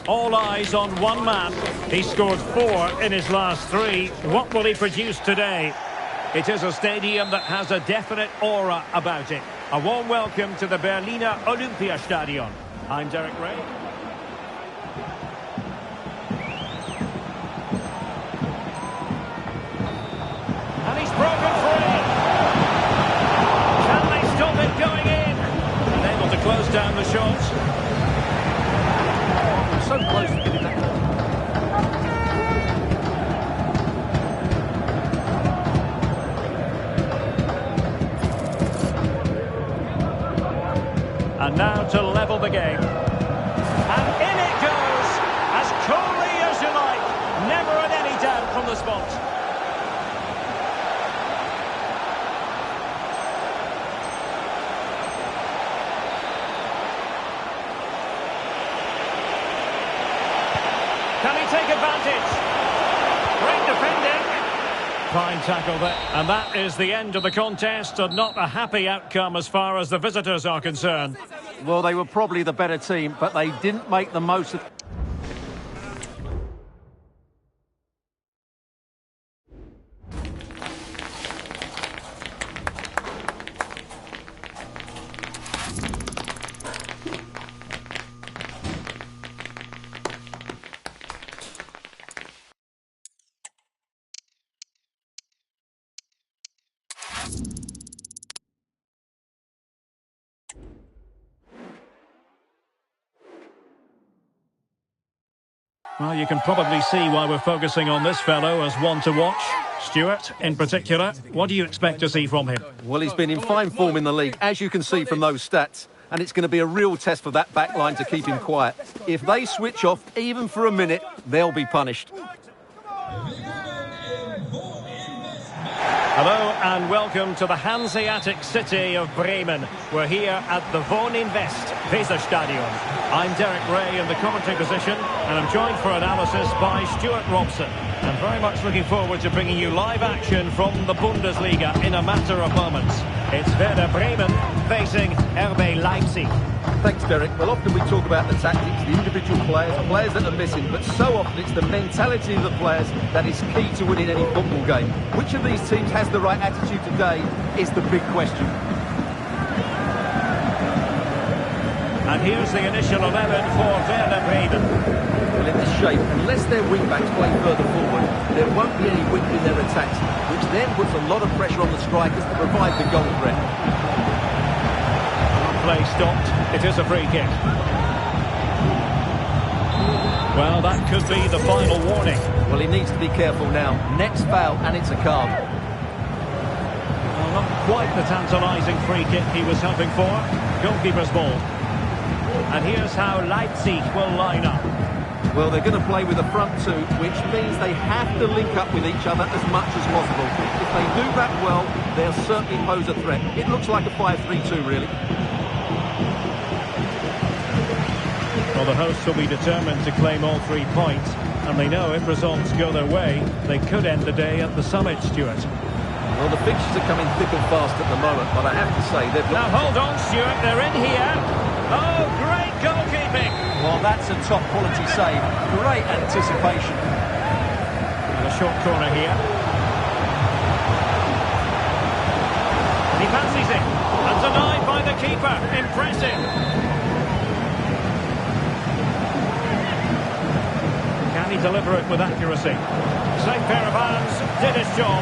All eyes on one man. He scored 4 in his last 3. What will he produce today? It is a stadium that has a definite aura about it. A warm welcome to the Berliner Olympiastadion. I'm Derek Ray. And he's broken free. Can they stop it going in? And able to close down the shots. So close to getting that. And now to level the game. And in it goes! As coolly as you like. Never at any doubt from the spot. Can he take advantage? Great defending. Fine tackle there. And that is the end of the contest, and not a happy outcome as far as the visitors are concerned. Well, they were probably the better team, but they didn't make the most of... Well, you can probably see why we're focusing on this fellow as one to watch. Stuart, in particular, what do you expect to see from him? Well, he's been in fine form in the league, as you can see from those stats. And it's going to be a real test for that back line to keep him quiet. If they switch off, even for a minute, they'll be punished. Hello and welcome to the Hanseatic city of Bremen. We're here at the Wohninvest Weserstadion. I'm Derek Ray in the commentary position, and I'm joined for analysis by Stuart Robson. And very much looking forward to bringing you live action from the Bundesliga in a matter of moments. It's Werder Bremen facing RB Leipzig. Thanks, Derek. Well, often we talk about the tactics, the individual players that are missing, but so often it's the mentality of the players that is key to winning any football game. Which of these teams has the right attitude today is the big question. And here's the initial 11 for Werder Bremen. Well, in this shape, unless their wing-backs play further forward, there won't be any width in their attacks, which then puts a lot of pressure on the strikers to provide the goal threat. Play stopped. It is a free kick. Well, that could be the final warning. Well, he needs to be careful now. Next foul, and it's a card. Well, not quite the tantalising free kick he was hoping for. Goalkeeper's ball. And here's how Leipzig will line up. Well, they're going to play with a front two, which means they have to link up with each other as much as possible. If they do that well, they'll certainly pose a threat. It looks like a 5-3-2, really. Well, the hosts will be determined to claim all 3 points, and they know if results go their way, they could end the day at the summit, Stuart. Well, the fixtures are coming thick and fast at the moment, but I have to say they've... Now, hold on, Stuart, they're in here. Oh, great goalkeeping. Well, that's a top-quality save. Great anticipation. And a short corner here. And he fancies it. And denied by the keeper. Impressive. Can he deliver it with accuracy? Same pair of hands, did his job.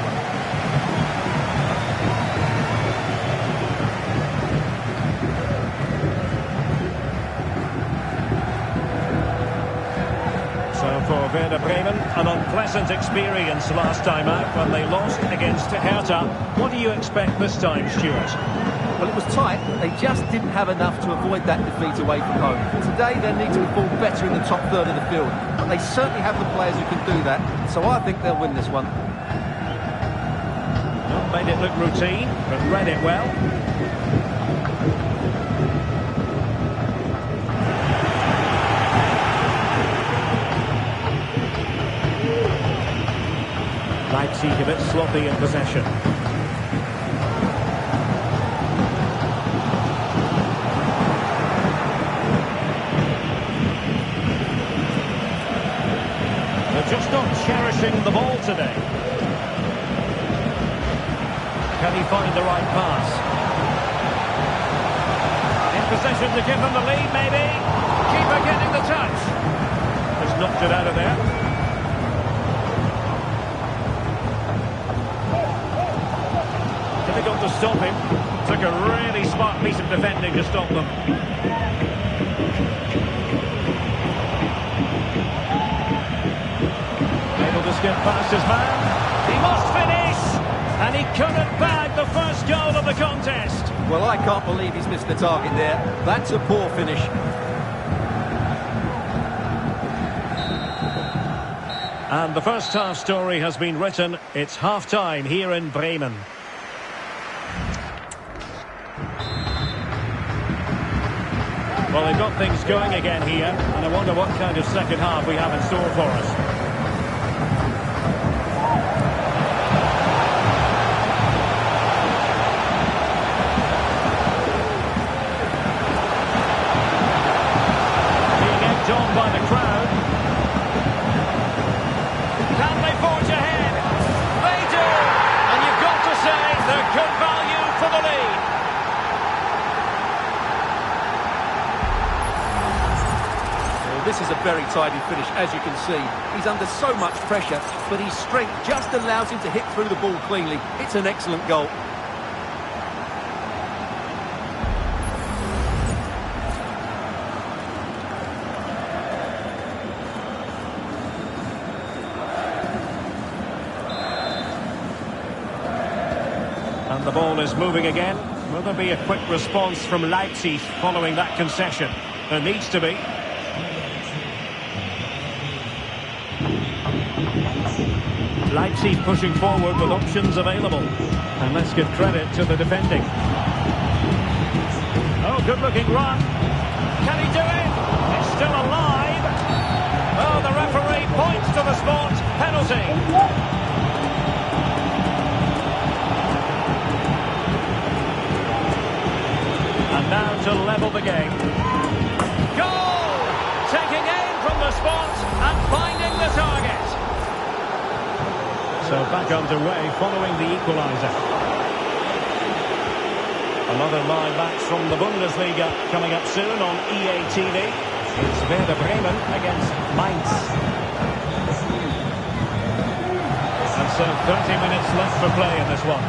So for Werder Bremen, an unpleasant experience last time out when they lost against Hertha. What do you expect this time, Stuart? Well, it was tight. They just didn't have enough to avoid that defeat away from home. Today, they need to perform better in the top third of the field. But they certainly have the players who can do that. So I think they'll win this one. Well, made it look routine, but read it well. Leipzig a bit sloppy in possession. possessing the ball today. Can he find the right pass? In position to give them the lead, maybe. Keeper getting the touch. Just knocked it out of there. Difficult to stop him. Took a really smart piece of defending to stop them. Able to skip past his man. He must finish! And he couldn't bag the first goal of the contest. Well, I can't believe he's missed the target there. That's a poor finish. And the first half story has been written. It's half-time here in Bremen. Well, they've got things going again here, and I wonder what kind of second half we have in store for us. By the crowd. Can they forge ahead? They do! And you've got to say they're good value for the lead. Well, this is a very tidy finish, as you can see. He's under so much pressure, but his strength just allows him to hit through the ball cleanly. It's an excellent goal. And the ball is moving again. Will there be a quick response from Leipzig following that concession? There needs to be. Leipzig pushing forward with options available. And let's give credit to the defending. Oh, good-looking run. Can he do it? It's still alive. Oh, the referee points to the spot. Penalty. And now to level the game. Goal! Taking aim from the spot and finding the target. So back underway following the equaliser. Another live match from the Bundesliga coming up soon on EA TV. It's Werder Bremen against Mainz. And so 30 minutes left for play in this one.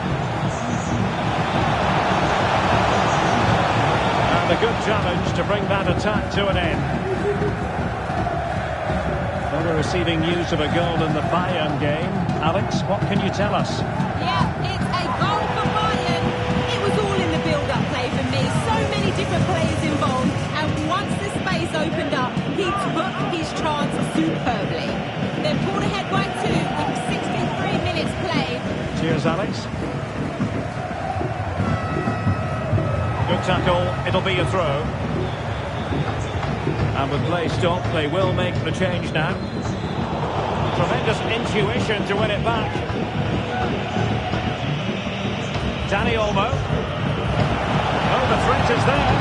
And a good challenge to bring that attack to an end. Well, we're receiving news of a goal in the Bayern game. Alex, what can you tell us? Yeah, it's a goal for Bayern. It was all in the build-up play for me. So many different players involved. And once the space opened up, he took his chance superbly. They're pulled ahead by 2 with 63 minutes played. Cheers, Alex. Good tackle, it'll be a throw. And with play stopped, they will make the change now. Tremendous intuition to win it back. Danny Olmo. Oh, the threat is there.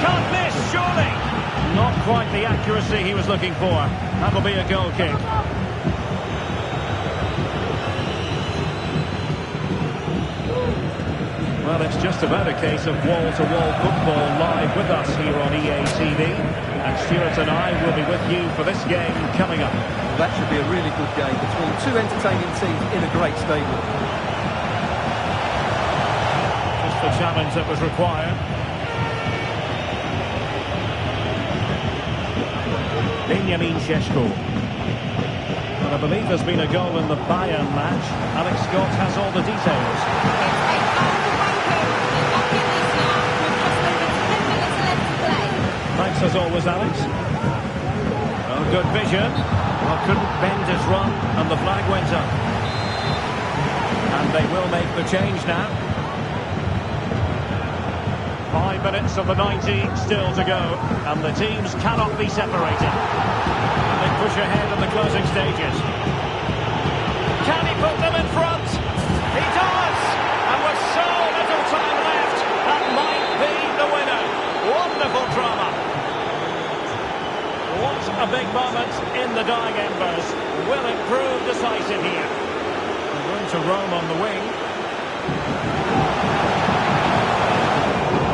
Can't miss, surely. Not quite the accuracy he was looking for. That'll be a goal kick. Well, it's just about a case of wall-to-wall football live with us here on EA TV. And Stuart and I will be with you for this game coming up. That should be a really good game between two entertaining teams in a great stadium. Just the challenge that was required. Benjamin Šeško. Well, I believe there's been a goal in the Bayern match. Alex Scott has all the details. Thanks as always, Alex. Oh, good vision. Well, couldn't bend his run, and the flag went up. And they will make the change now. 5 minutes of the 90 still to go, and the teams cannot be separated. And they push ahead in the closing stages. Can he put them in front? He does! And with so little time left, that might be the winner. Wonderful drama. What a big moment in the dying embers. the wing.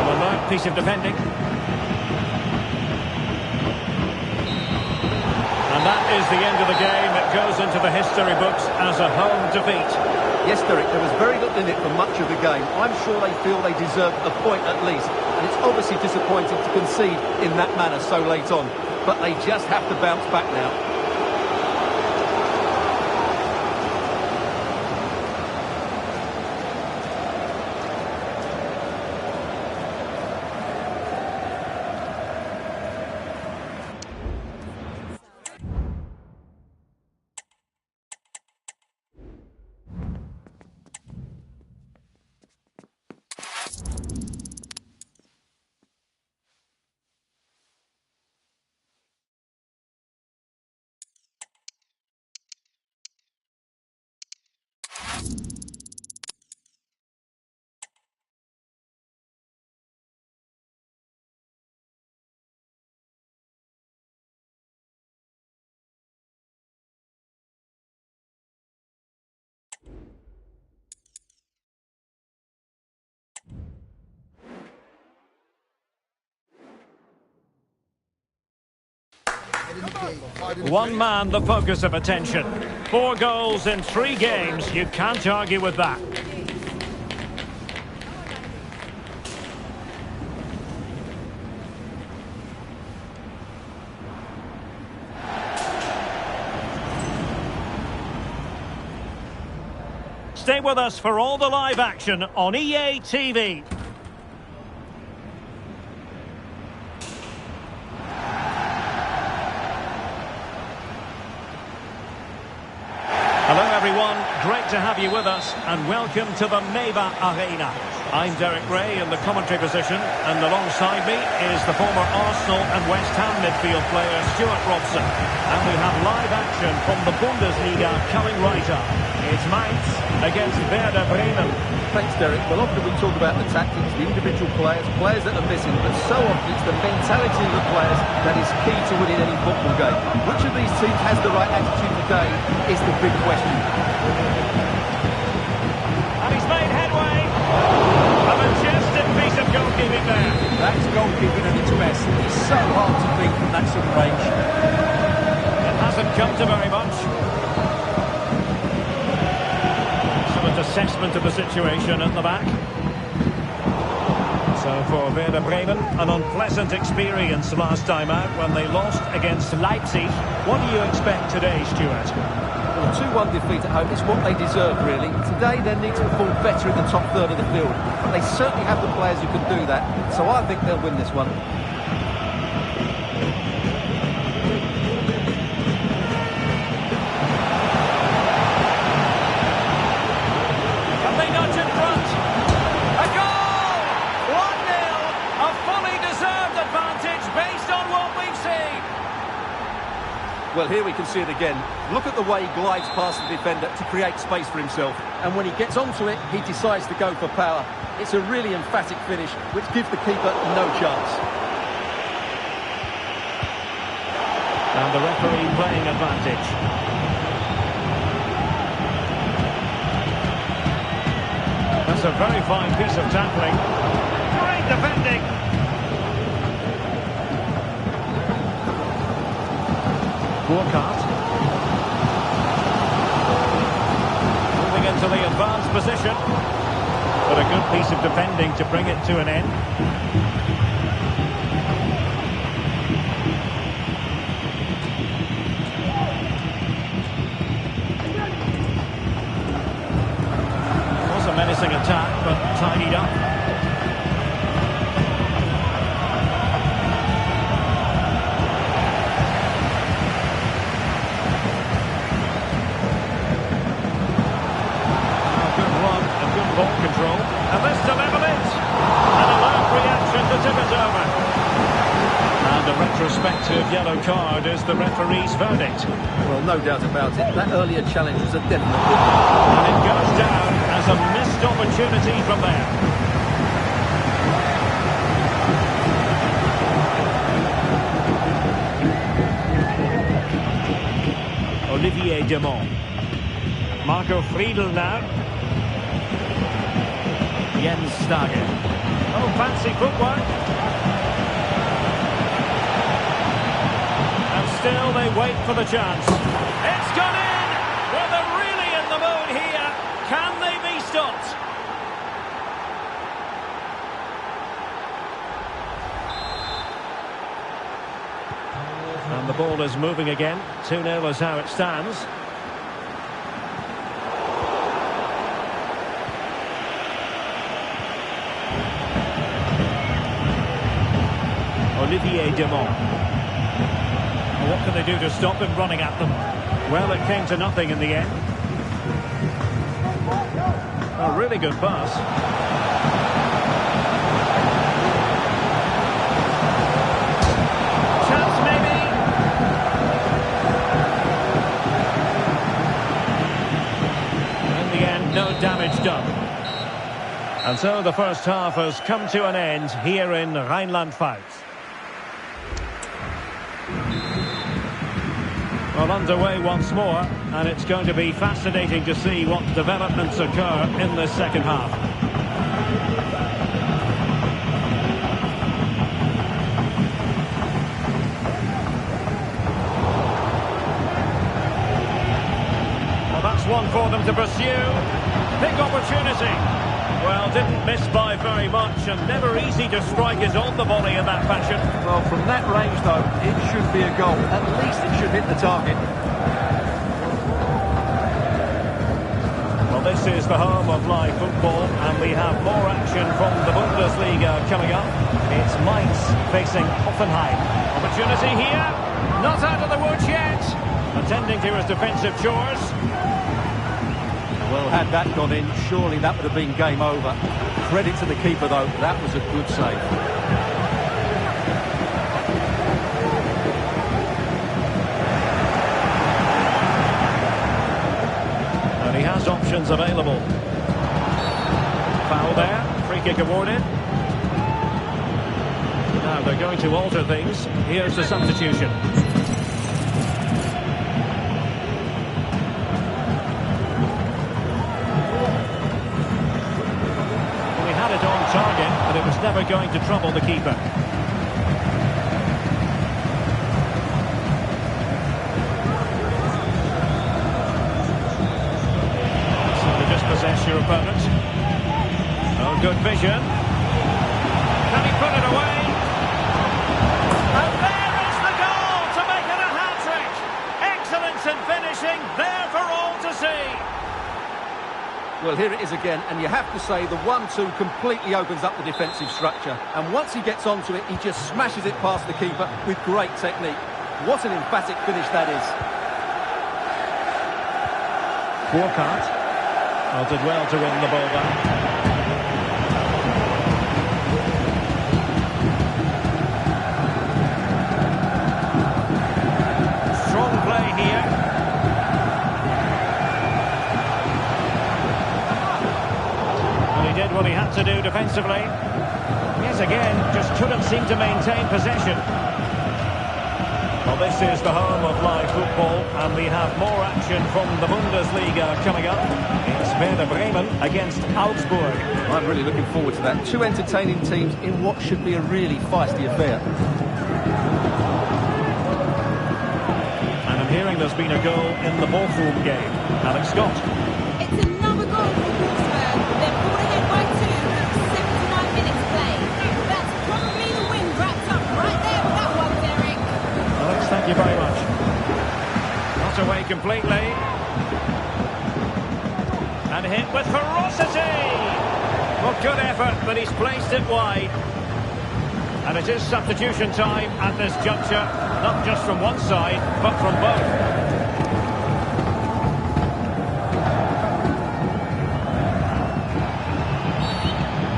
An alert piece of defending. And that is the end of the game. It goes into the history books as a home defeat. Yes, Derek, there was very little in it for much of the game. I'm sure they feel they deserved a point at least. And it's obviously disappointing to concede in that manner so late on. But they just have to bounce back now. One man the focus of attention. 4 goals in 3 games. You can't argue with that. Stay with us for all the live action on EA TV. Hello everyone, great to have you with us and welcome to the Meva Arena. I'm Derek Ray in the commentary position and alongside me is the former Arsenal and West Ham midfield player Stuart Robson. And we have live action from the Bundesliga coming right up. It's Mainz against Werder Bremen. Thanks, Derek. Well, often we talk about the tactics, the individual players that are missing, but so often it's the mentality of the players that is key to winning any football game. Which of these teams has the right attitude today is the big question. And he's made headway. A majestic piece of goalkeeping there. That's goalkeeping at its best. It's so hard to beat from that sort of range. It hasn't come to very much. Assessment of the situation at the back. So for Werder Bremen, an unpleasant experience last time out when they lost against Leipzig. What do you expect today, Stuart? Well, a 2-1 defeat at home is what they deserve, really. Today they need to perform better in the top third of the field. But they certainly have the players who can do that. So I think they'll win this one. Well, here we can see it again. Look at the way he glides past the defender to create space for himself. And when he gets onto it, he decides to go for power. It's a really emphatic finish, which gives the keeper no chance. And the referee playing advantage. That's a very fine piece of tackling. Great defending. Walcott. Moving into the advanced position. But a good piece of defending to bring it to an end. It was a menacing attack, but tidied up. Control, and this to level it. An alert reaction to tip it over. And a retrospective yellow card is the referee's verdict. Well, no doubt about it. That earlier challenge was a definite good one. And it goes down as a missed opportunity from there. Olivier Demont. Marco Friedl now. Jens Stage. Oh, fancy footwork. And still they wait for the chance. It's gone in! Well, they're really in the mood here. Can they be stopped? And the ball is moving again. 2-0 is how it stands. Olivier Demont. What can they do to stop him running at them? Well, it came to nothing in the end. A really good pass. Chance maybe. In the end, no damage done. And so the first half has come to an end here in Rhineland-Pfalz. Well, underway once more, and it's going to be fascinating to see what developments occur in the second half. Well, that's one for them to pursue. Big opportunity. Well, didn't miss by very much, and never easy to strike his on the volley in that fashion. Well, from that range, though, it should be a goal. At least it should hit the target. Well, this is the home of live football, and we have more action from the Bundesliga coming up. It's Mainz facing Hoffenheim. Opportunity here. Not out of the woods yet. Attending to his defensive chores. Well, had that gone in, surely that would have been game over. Credit to the keeper, though. That was a good save. And he has options available. Foul there. Free kick awarded. Now they're going to alter things. Here's the substitution. Target, but it was never going to trouble the keeper. So to dispossess your opponent. Oh, good vision. Can he put it away? And there is the goal to make it a hat-trick. Excellence in finishing, there for all to see. Well, here it is again, and you have to say the 1-2 completely opens up the defensive structure. And once he gets onto it, he just smashes it past the keeper with great technique. What an emphatic finish that is. Walcott. Well, did well to win the ball back. Strong play here. Did what he had to do defensively. Yes, again, just couldn't seem to maintain possession. Well, this is the home of live football, and we have more action from the Bundesliga coming up. It's Werder Bremen against Augsburg. I'm really looking forward to that. Two entertaining teams in what should be a really feisty affair. And I'm hearing there's been a goal in the Bochum game. Alex Scott. It's another goal for Wolfsburg. They're pulled ahead by 2 with 79 minutes played. That's probably the win wrapped up right there with that one, Derek. Alex, thank you very much. Not away completely. And hit with ferocity. Well, good effort, but he's placed it wide. And it is substitution time at this juncture, not just from one side, but from both.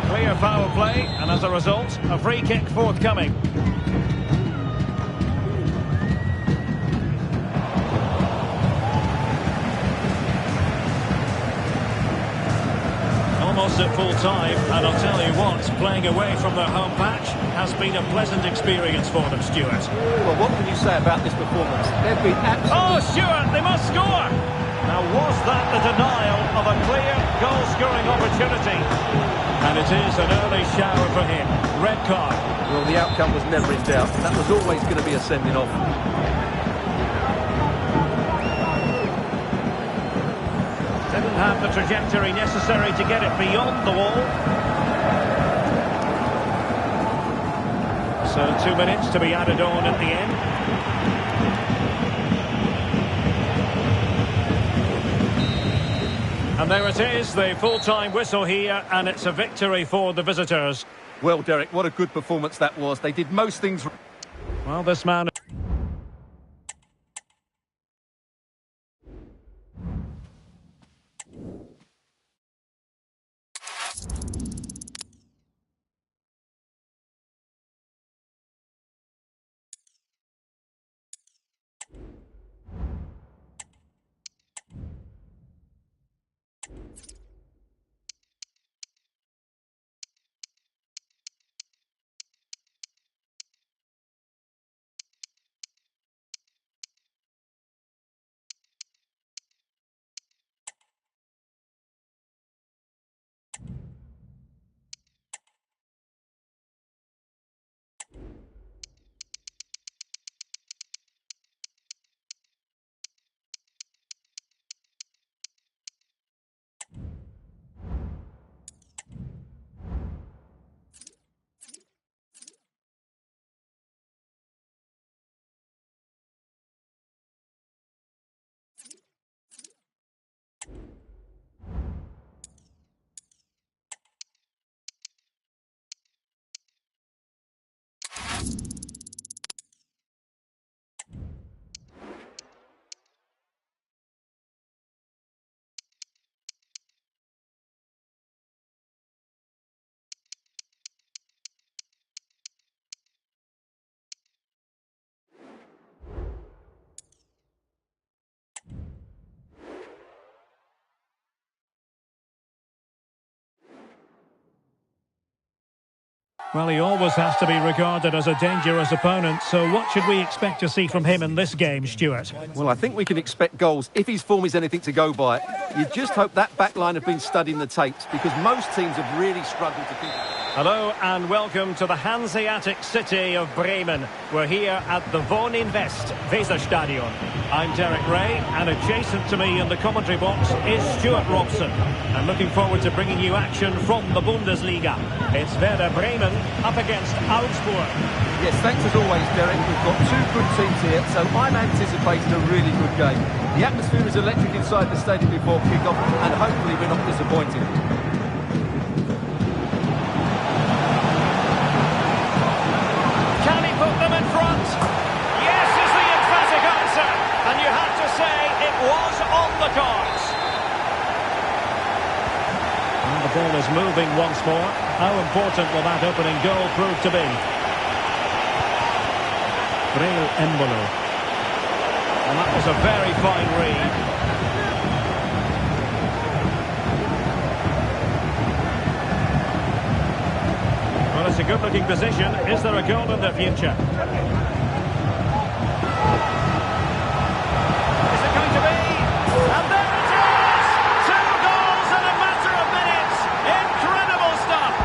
Clear foul play, and as a result, a free kick forthcoming. Almost at full time, and I'll tell you what, playing away from their home patch has been a pleasant experience for them, Stuart. Well, what can you say about this performance? They've been absolutely... Oh, Stuart, they must score! Now, was that the denial of a clear goal-scoring opportunity? And it is an early shower for him. Red card. Well, the outcome was never in doubt. That was always going to be a sending off. Didn't have the trajectory necessary to get it beyond the wall. So 2 minutes to be added on at the end. And there it is, the full-time whistle here, and it's a victory for the visitors. Well, Derek, what a good performance that was. They did most things... Well, this man... Well, he always has to be regarded as a dangerous opponent, so what should we expect to see from him in this game, Stuart? Well, I think we can expect goals if his form is anything to go by. You just hope that back line have been studying the tapes, because most teams have really struggled to keep... Hello and welcome to the Hanseatic city of Bremen. We're here at the Wohninvest Weserstadion. I'm Derek Ray, and adjacent to me in the commentary box is Stuart Robson. And looking forward to bringing you action from the Bundesliga. It's Werder Bremen up against Augsburg. Yes, thanks as always, Derek. We've got two good teams here, so I'm anticipating a really good game. The atmosphere is electric inside the stadium before kick-off, and hopefully we're not disappointed. Can he put them in front? Yes is the emphatic answer, and you have to say it was on the cards. And the ball is moving once more. How important will that opening goal prove to be? Breel Embolo. And that was a very fine read. Well, it's a good-looking position. Is there a goal in the future? Is it going to be? And there it is! 2 goals in a matter of minutes! Incredible stuff!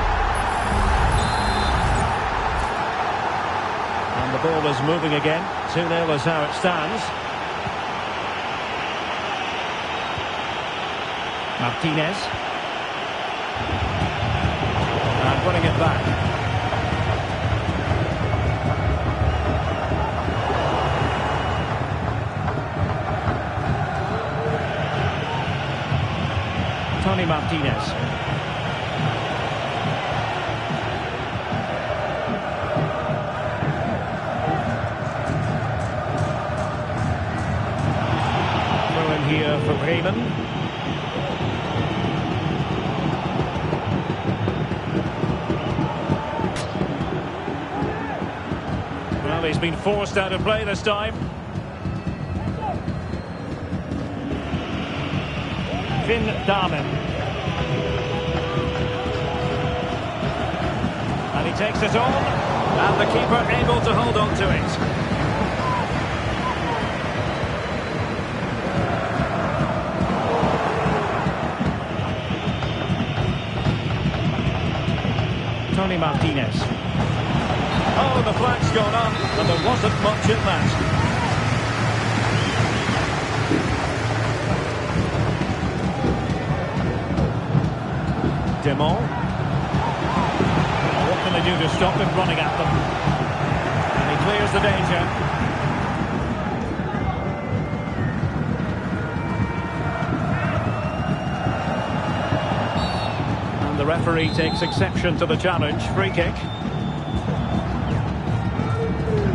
And the ball is moving again. 2-0 is how it stands. Martinez. And winning it back. Tony Martinez. Throw in here for Bremen. Well, he's been forced out of play this time. Finn Damen. And he takes it on. And the keeper able to hold on to it. Tony Martinez. Oh, the flag's gone up, and there wasn't much in that. Demol. What can they do to stop him running at them? And he clears the danger. And the referee takes exception to the challenge. Free kick.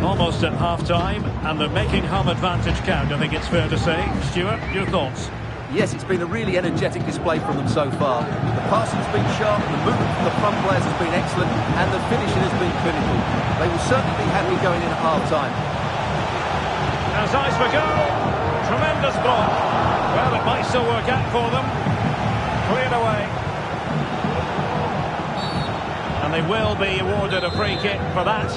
Almost at half-time, and they're making home advantage count, I think it's fair to say. Stuart, your thoughts? Yes, it's been a really energetic display from them so far. The passing's been sharp, the movement from the front players has been excellent, and the finishing has been clinical. They will certainly be happy going in at half-time. There's eyes for goal. Tremendous block. Well, it might still work out for them. Cleared away. And they will be awarded a free kick for that.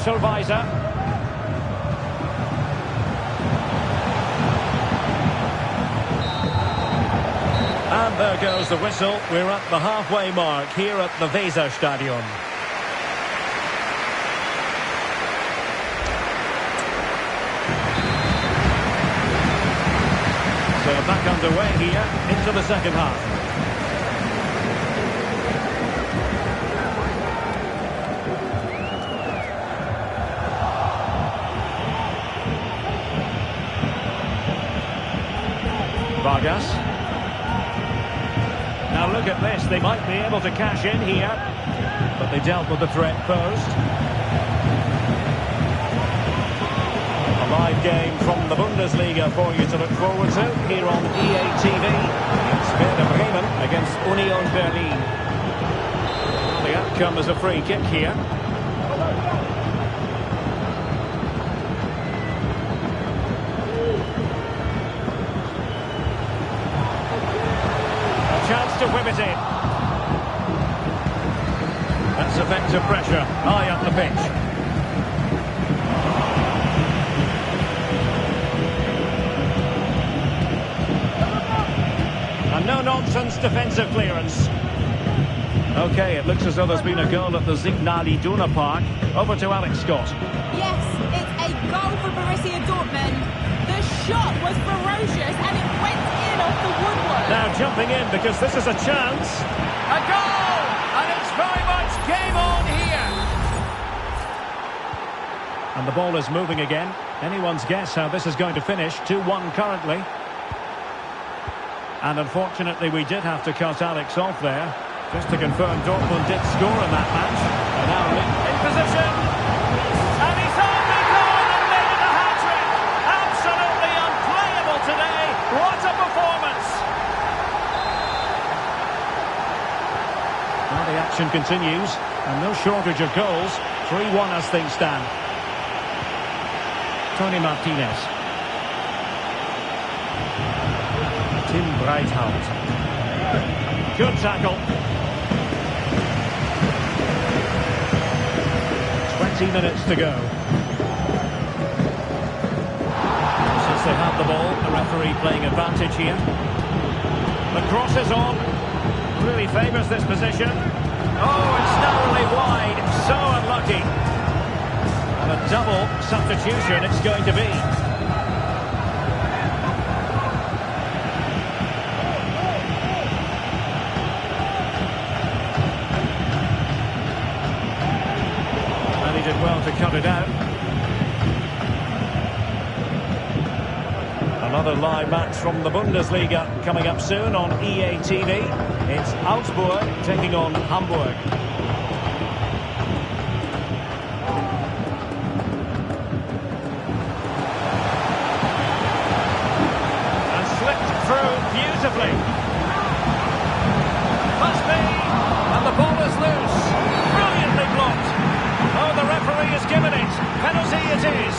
Weiser. And there goes the whistle. We're at the halfway mark here at the Weserstadion. So back underway here into the second half. Vargas. Now look at this, they might be able to cash in here, but they dealt with the threat posed. A live game from the Bundesliga for you to look forward to here on EA TV. It's Werder Bremen against Union Berlin. The outcome is a free kick here. Chance to whip it in. That's effective pressure. High up the pitch. And no-nonsense defensive clearance. Okay, it looks as though there's been a goal at the Signal Iduna Park. Over to Alex Scott. Yes, it's a goal for Borussia Dortmund. The shot was ferocious and it went in off the woodwork. Now jumping in because this is a chance. A goal! And it's very much game on here. And the ball is moving again. Anyone's guess how this is going to finish. 2-1 currently. And unfortunately we did have to cut Alex off there. Just to confirm, Dortmund did score in that match. And now in position. And he's only gone and made it a hat-trick. Absolutely unplayable today. What a performance. Well, the action continues. And no shortage of goals. 3-1 as things stand. Tony Martinez. Tim Breithout. Good tackle. 20 minutes to go. Since they have the ball, the referee playing advantage here. The cross is on. Really favours this position. Oh, it's narrowly wide. So unlucky. And a double substitution it's going to be. Well to cut it out. Another live match from the Bundesliga coming up soon on EA TV. It's Augsburg taking on Hamburg. And slipped through beautifully. Must be. And the ball is loose. Brilliantly blocked. Oh, the referee has given it. Penalty it is.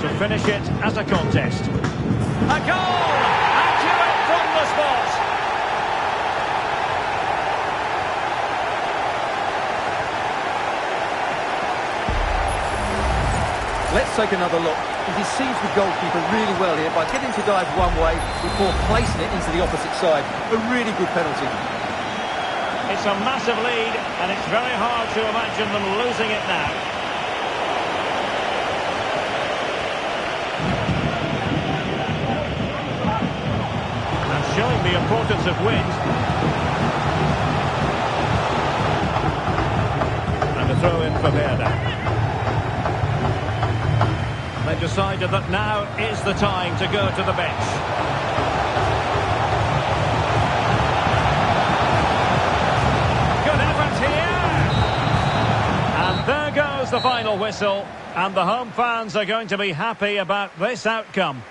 To finish it as a contest. A goal! Accurate from the spot. Let's take another look. He deceives the goalkeeper really well here by getting to dive one way before placing it into the opposite side. A really good penalty. It's a massive lead, and it's very hard to imagine them losing it now. And showing the importance of wind. And a throw in for Werder. They've decided that now is the time to go to the bench. Good effort here! And there goes the final whistle. And the home fans are going to be happy about this outcome.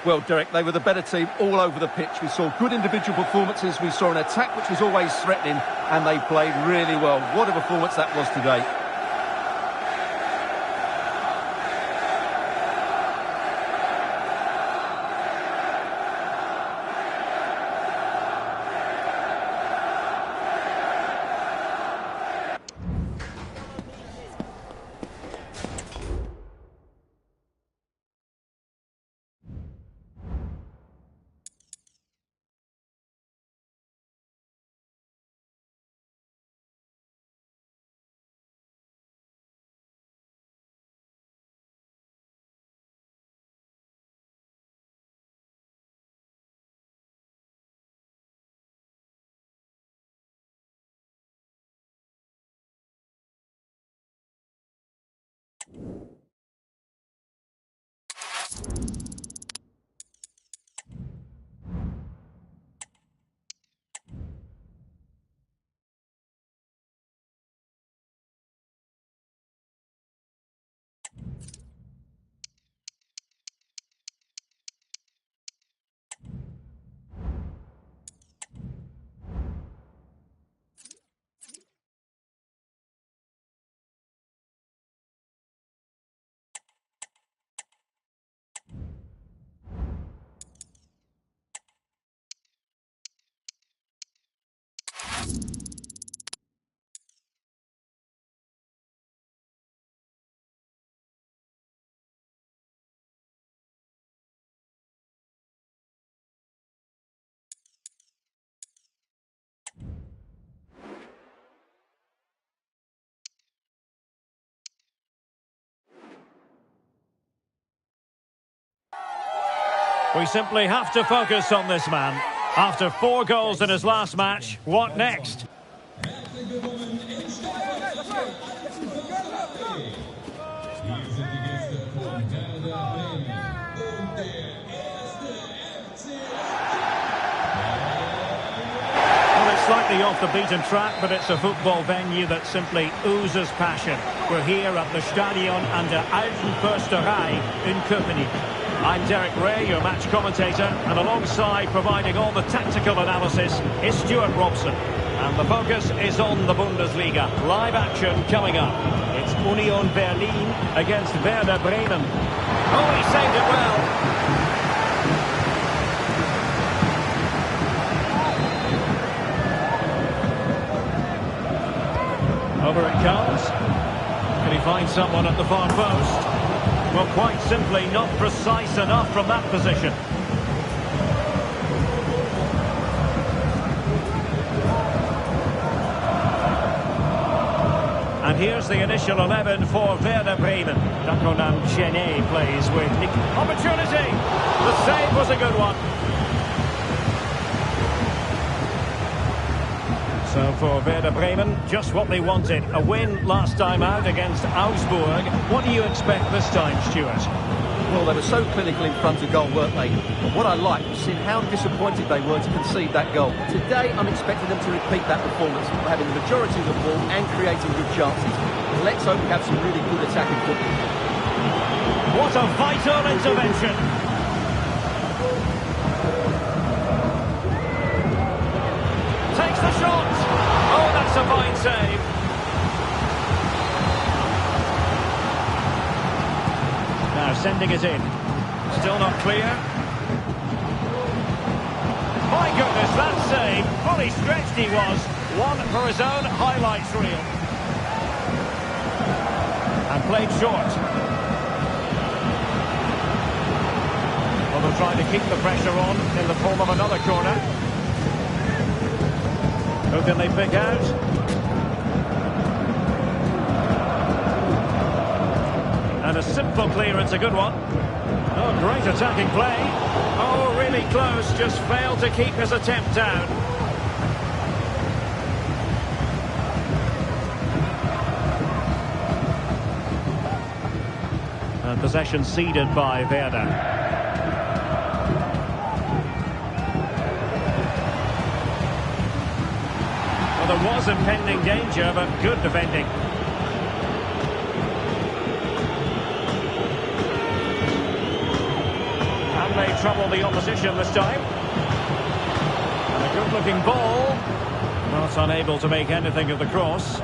Well, Derek, they were the better team all over the pitch. We saw good individual performances. We saw an attack which was always threatening, and they played really well. What a performance that was today. We simply have to focus on this man. After 4 goals in his last match, what next? Slightly off the beaten track, but it's a football venue that simply oozes passion. We're here at the Stadion an der Alten Försterei in Köpenick. I'm Derek Ray, your match commentator, and alongside providing all the tactical analysis is Stuart Robson. And the focus is on the Bundesliga. Live action coming up. It's Union Berlin against Werder Bremen. Oh, he saved it well. Over it comes. Can he find someone at the far post? Well, quite simply not precise enough from that position. And here's the initial 11 for Werder Bremen. Dakonan Chene plays with Nick. Opportunity! The save was a good one. So for Werder Bremen, just what they wanted. A win last time out against Augsburg. What do you expect this time, Stuart? Well, they were so clinical in front of goal, weren't they? But what I liked was seeing how disappointed they were to concede that goal. Today, I'm expecting them to repeat that performance by having the majority of the ball and creating good chances. Let's hope we have some really good attacking football. What a vital intervention! Takes the shot! Oh, that's a fine save. Now sending it in. Still not clear. My goodness, that save. Fully stretched he was. One for his own highlights reel. And played short. they'll try to keep the pressure on in the form of another corner. Who can they pick out? And a simple clearance, a good one. Oh, great attacking play. Oh, really close, just failed to keep his attempt down. And possession ceded by Werder. Well, there was impending danger, but good defending. And they trouble the opposition this time. And a good-looking ball. Not unable to make anything of the cross.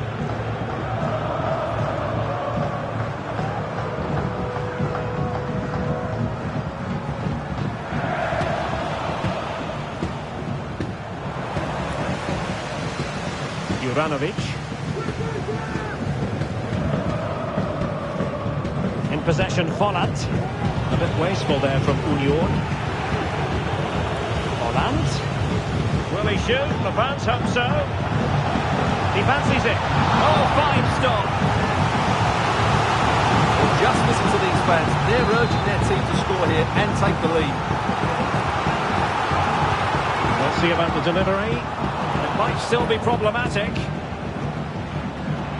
Juranovic. In possession, Folland. A bit wasteful there from Union. Folland. Will he shoot? The fans hope so. He fancies it. Oh, fine stop. Well, just listen to these fans. They're urging their team to score here and take the lead. Let's see about the delivery. It might still be problematic.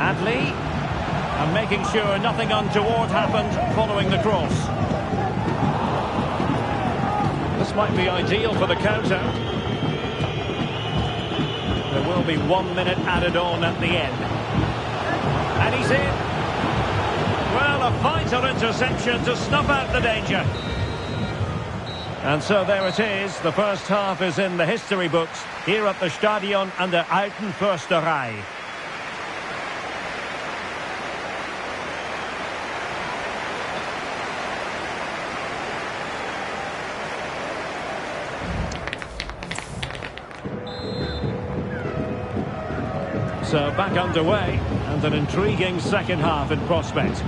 Adley, and making sure nothing untoward happened following the cross. This might be ideal for the counter. There will be 1 minute added on at the end. And he's in. Well, a vital interception to snuff out the danger. And so there it is. The first half is in the history books here at the Stadion an der Alten Försterei. So back underway and an intriguing second half in prospect.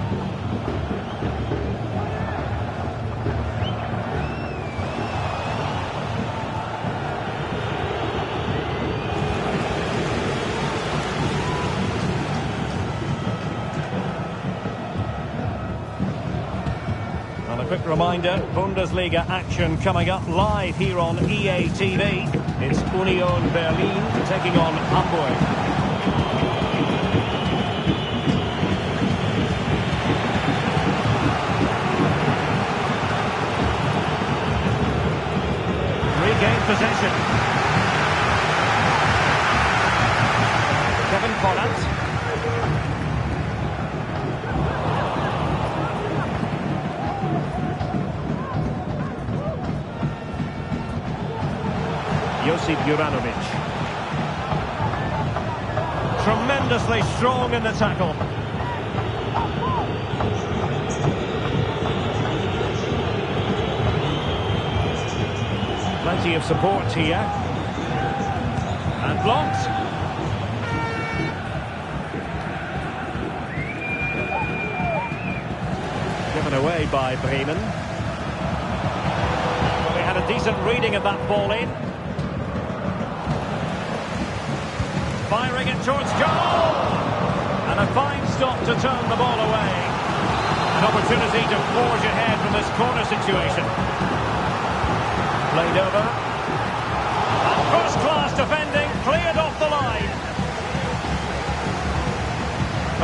And a quick reminder, Bundesliga action coming up live here on EA TV. It's Union Berlin taking on Hamburg. Possession. Kevin Folland. Josip Juranovic. Tremendously strong in the tackle. Plenty of support here. And blocked. Given away by Bremen. Well, they had a decent reading of that ball in. Firing it towards goal. And a fine stop to turn the ball away. An opportunity to forge ahead from this corner situation. Played over. And first-class defending, cleared off the line.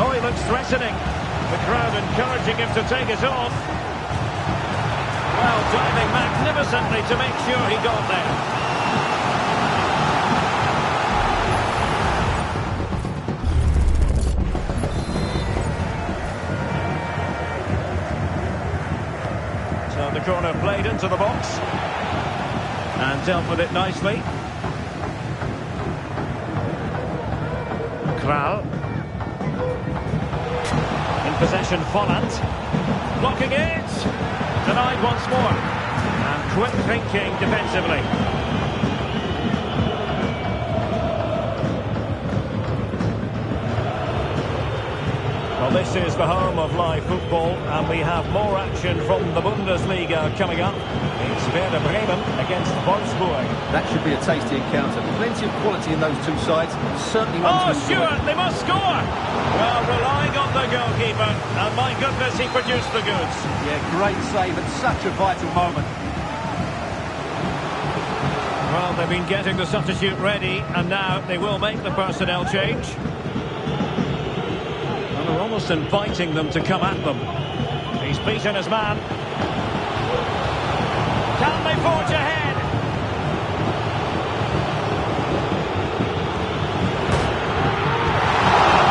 Oh, he looks threatening. The crowd encouraging him to take it off. Well, diving magnificently to make sure he got there. So the corner played into the box. And dealt with it nicely. Kral. In possession, Folland. Blocking it. Denied once more. And quick thinking defensively. Well, this is the home of live football, and we have more action from the Bundesliga coming up. It's Werder Bremen against Wolfsburg. That should be a tasty encounter. Plenty of quality in those two sides. Certainly one to enjoy. Stuart, they must score! Well, relying on the goalkeeper, and my goodness, he produced the goods. Yeah, great save at such a vital moment. Well, they've been getting the substitute ready, and now they will make the personnel change. And they're almost inviting them to come at them. He's beaten his man. Can they forge ahead?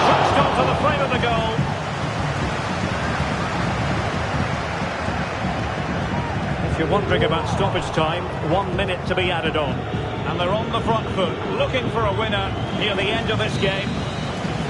Touched onto the frame of the goal. If you're wondering about stoppage time, 1 minute to be added on. And they're on the front foot, looking for a winner near the end of this game.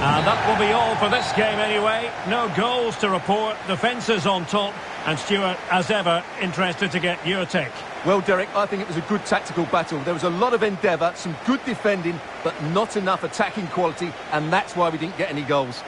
And that will be all for this game anyway. No goals to report, defence is on top. And Stuart, as ever, interested to get your take. Well, Derek, I think it was a good tactical battle. There was a lot of endeavour, some good defending, but not enough attacking quality, and that's why we didn't get any goals.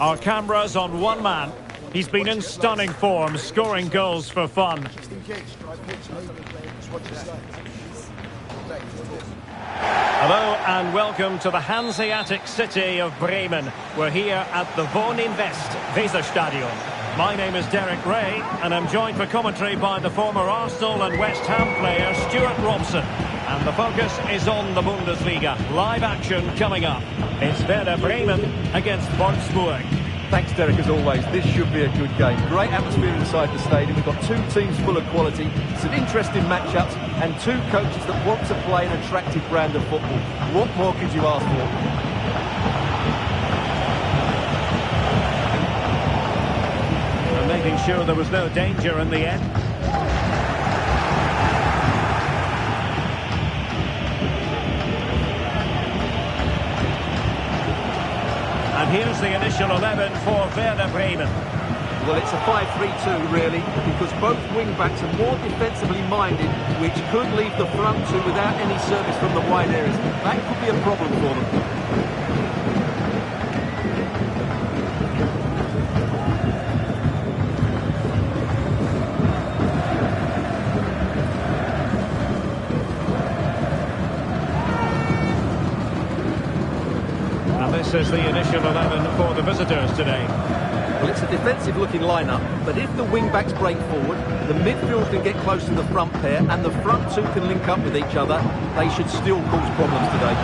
Our cameras on one man. He's been in stunning form, scoring goals for fun. Hello and welcome to the Hanseatic city of Bremen. We're here at the Wohninvest Weserstadion. My name is Derek Ray, and I'm joined for commentary by the former Arsenal and West Ham player Stuart Robson. And the focus is on the Bundesliga. Live action coming up. It's Werder Bremen against Wolfsburg. Thanks, Derek, as always. This should be a good game. Great atmosphere inside the stadium. We've got two teams full of quality, some interesting matchups, and two coaches that want to play an attractive brand of football. What more could you ask for? And making sure there was no danger in the end. And here's the initial 11 for Werder Bremen. Well, it's a 5-3-2, really, because both wing-backs are more defensively minded, which could leave the front two without any service from the wide areas. That could be a problem for them. This is the initial 11 for the visitors today. Well, it's a defensive-looking lineup, but if the wing-backs break forward, the midfield can get close to the front pair, and the front two can link up with each other, they should still cause problems today.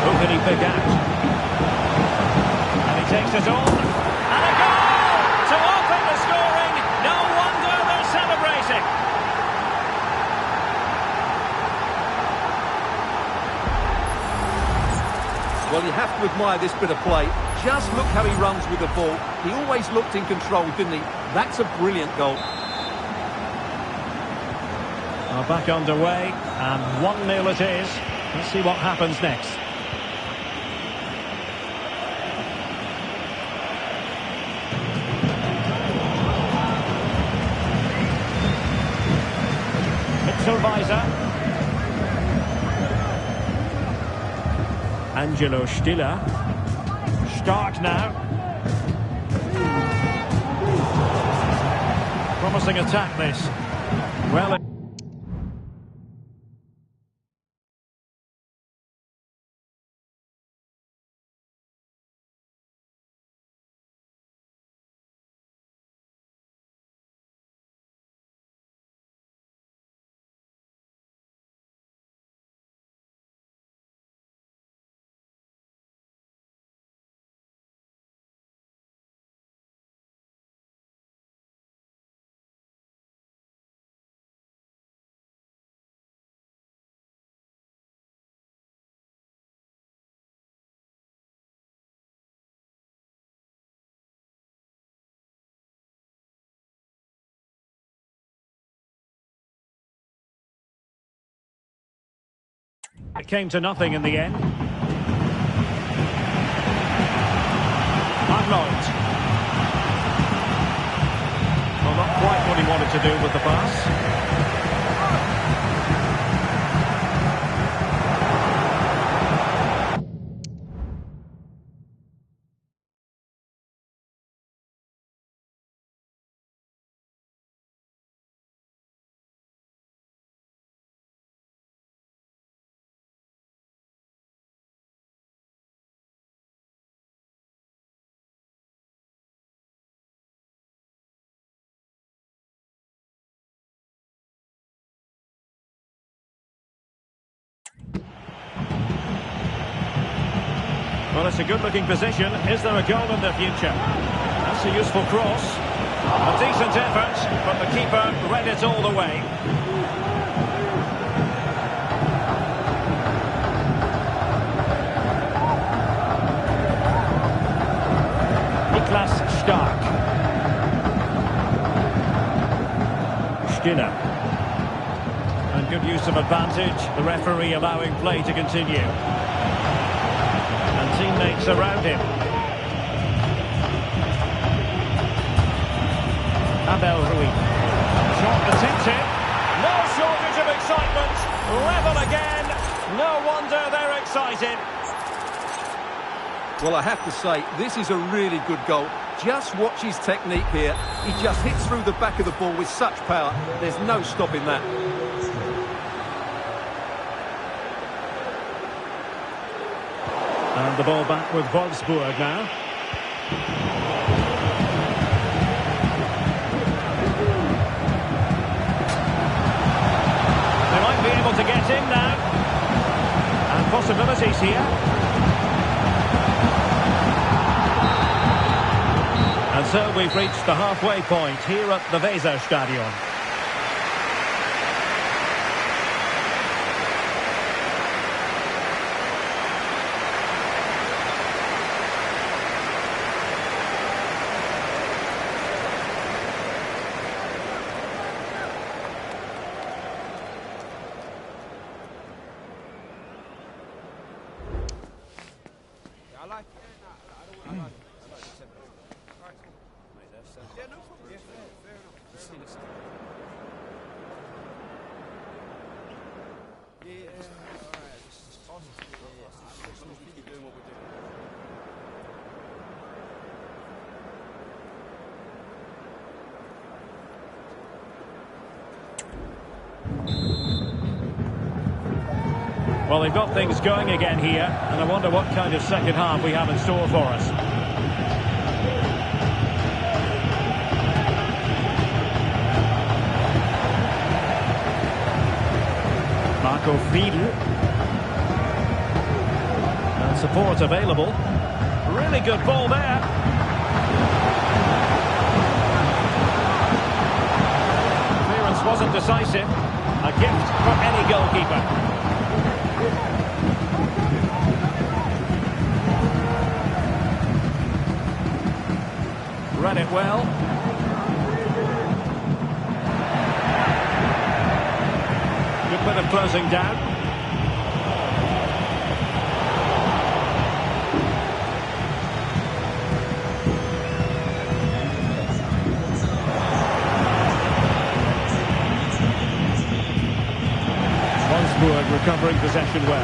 Who can he pick out? And he takes it on. Well, you have to admire this bit of play. Just look how he runs with the ball. He always looked in control, didn't he? That's a brilliant goal. Well, back underway, and 1-0 it is. Let's see what happens next. Mitchell-Weiser. Angelo Stiller. Stark now. Promising attack, this. Well... It came to nothing in the end. Arnold. Well, not quite what he wanted to do with the pass. Well, it's a good-looking position. Is there a goal in the future? That's a useful cross. A decent effort, but the keeper read it all the way. Niklas Stark. Stiller. And good use of advantage. The referee allowing play to continue. And teammates around him. Abel Ruiz. Shot attempted. No shortage of excitement. Level again. No wonder they're excited. Well, I have to say, this is a really good goal. Just watch his technique here. He just hits through the back of the ball with such power. There's no stopping that. And the ball back with Wolfsburg now. They might be able to get in now. And possibilities here. And so we've reached the halfway point here at the Weserstadion. Well, they've got things going again here, and I wonder what kind of second half we have in store for us. Marco Friedl. And support available. Really good ball there. Clearance wasn't decisive. A gift for any goalkeeper. it well. Good bit of closing down. Recovering possession well.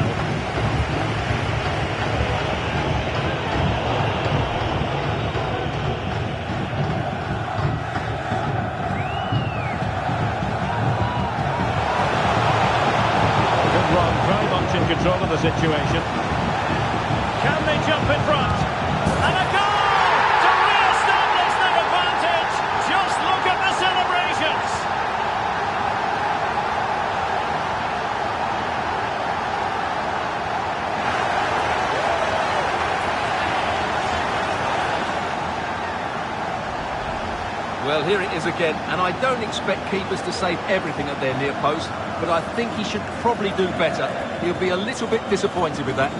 Good run, very much in control of the situation. Can they jump in front? And a goal to re-establish their advantage. Just look at the celebrations. Well, here it is again, and I don't expect keepers to save everything at their near post, but I think he should probably do better. He'll be a little bit disappointed with that.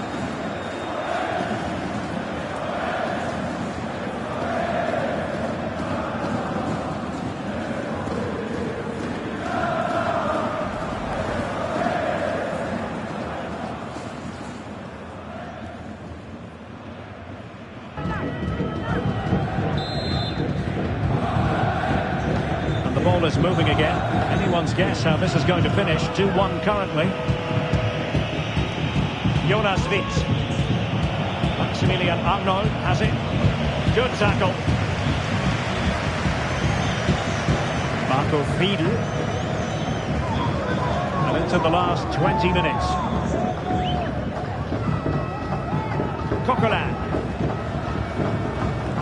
Ball is moving again. Anyone's guess how this is going to finish. 2-1 currently. Jonas Witt. Maximilian Arnold has it. Good tackle. Marco Friedl. And into the last 20 minutes. Coquelin.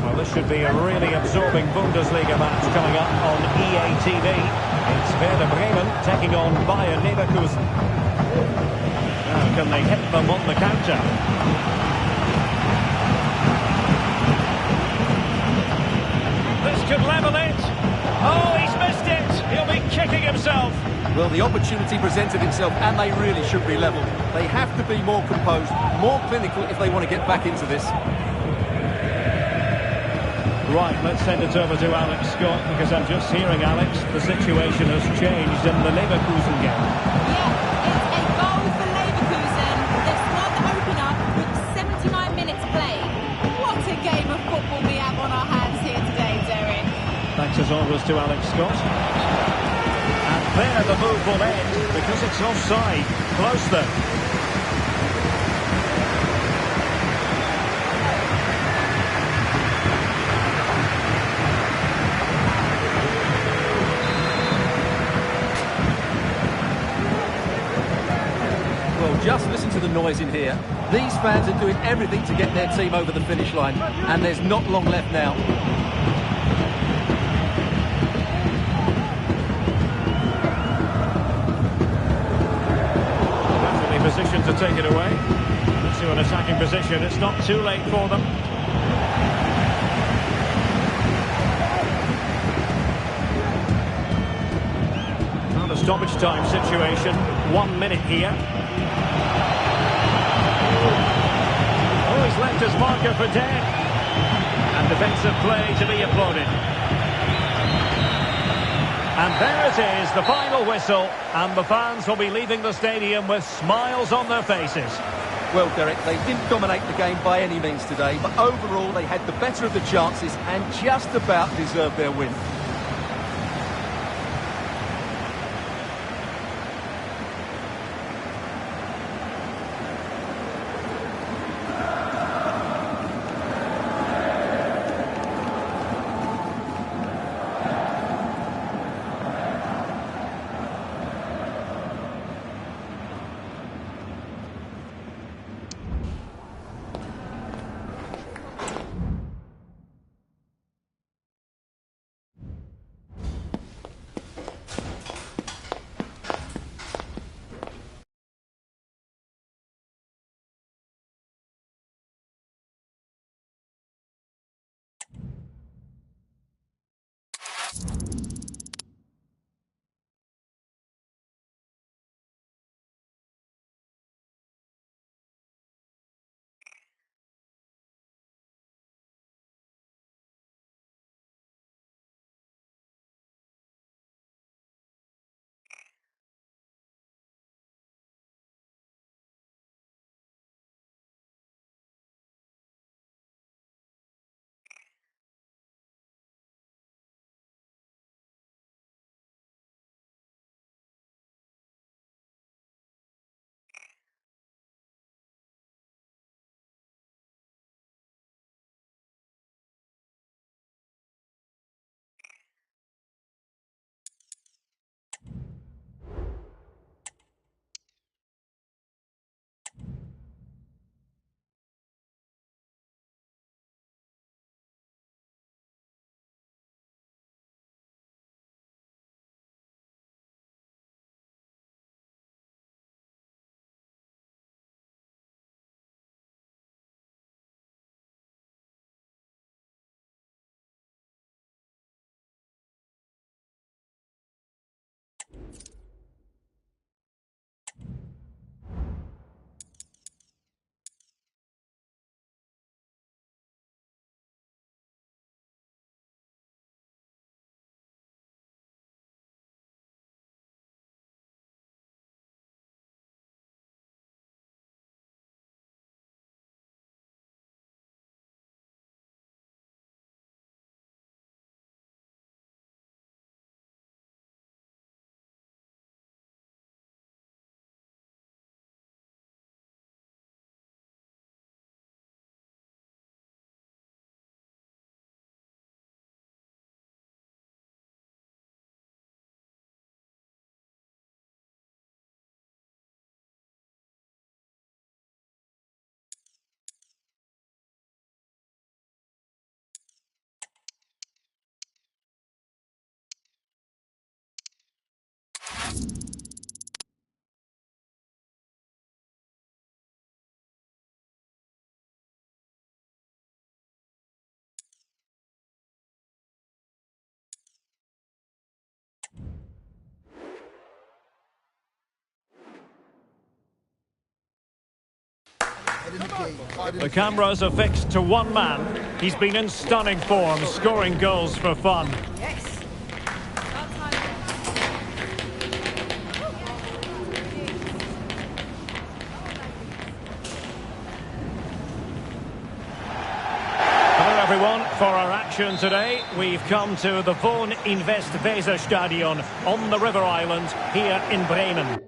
Well, this should be a really absorbing Bundesliga match coming up on EA TV. It's Werder Bremen taking on Bayern Leverkusen. Now, can they hit them on the counter? This could level it. Oh, he's missed it. He'll be kicking himself. Well, the opportunity presented itself, and they really should be level. They have to be more composed, more clinical if they want to get back into this. Right, let's send it over to Alex Scott, because I'm just hearing, Alex, the situation has changed in the Leverkusen game. Yeah, it's a goal for Leverkusen. They've scored the opener with 79 minutes played. What a game of football we have on our hands here today, Derek. Thanks as always to Alex Scott. And there the move will end, because it's offside. Close though. Just listen to the noise in here. These fans are doing everything to get their team over the finish line, and there's not long left now. Definitely positioned to take it away. Into an attacking position. It's not too late for them. Not a stoppage time situation. 1 minute here. Oh, he's left his marker for dead. And defensive play to be applauded. And there it is, the final whistle. And the fans will be leaving the stadium with smiles on their faces. Well, Derek, they didn't dominate the game by any means today, but overall they had the better of the chances and just about deserved their win. The cameras are fixed to one man. He's been in stunning form, scoring goals for fun. Yes. Hello everyone, for our action today, we've come to the Wohn Invest Weserstadion on the River Island here in Bremen.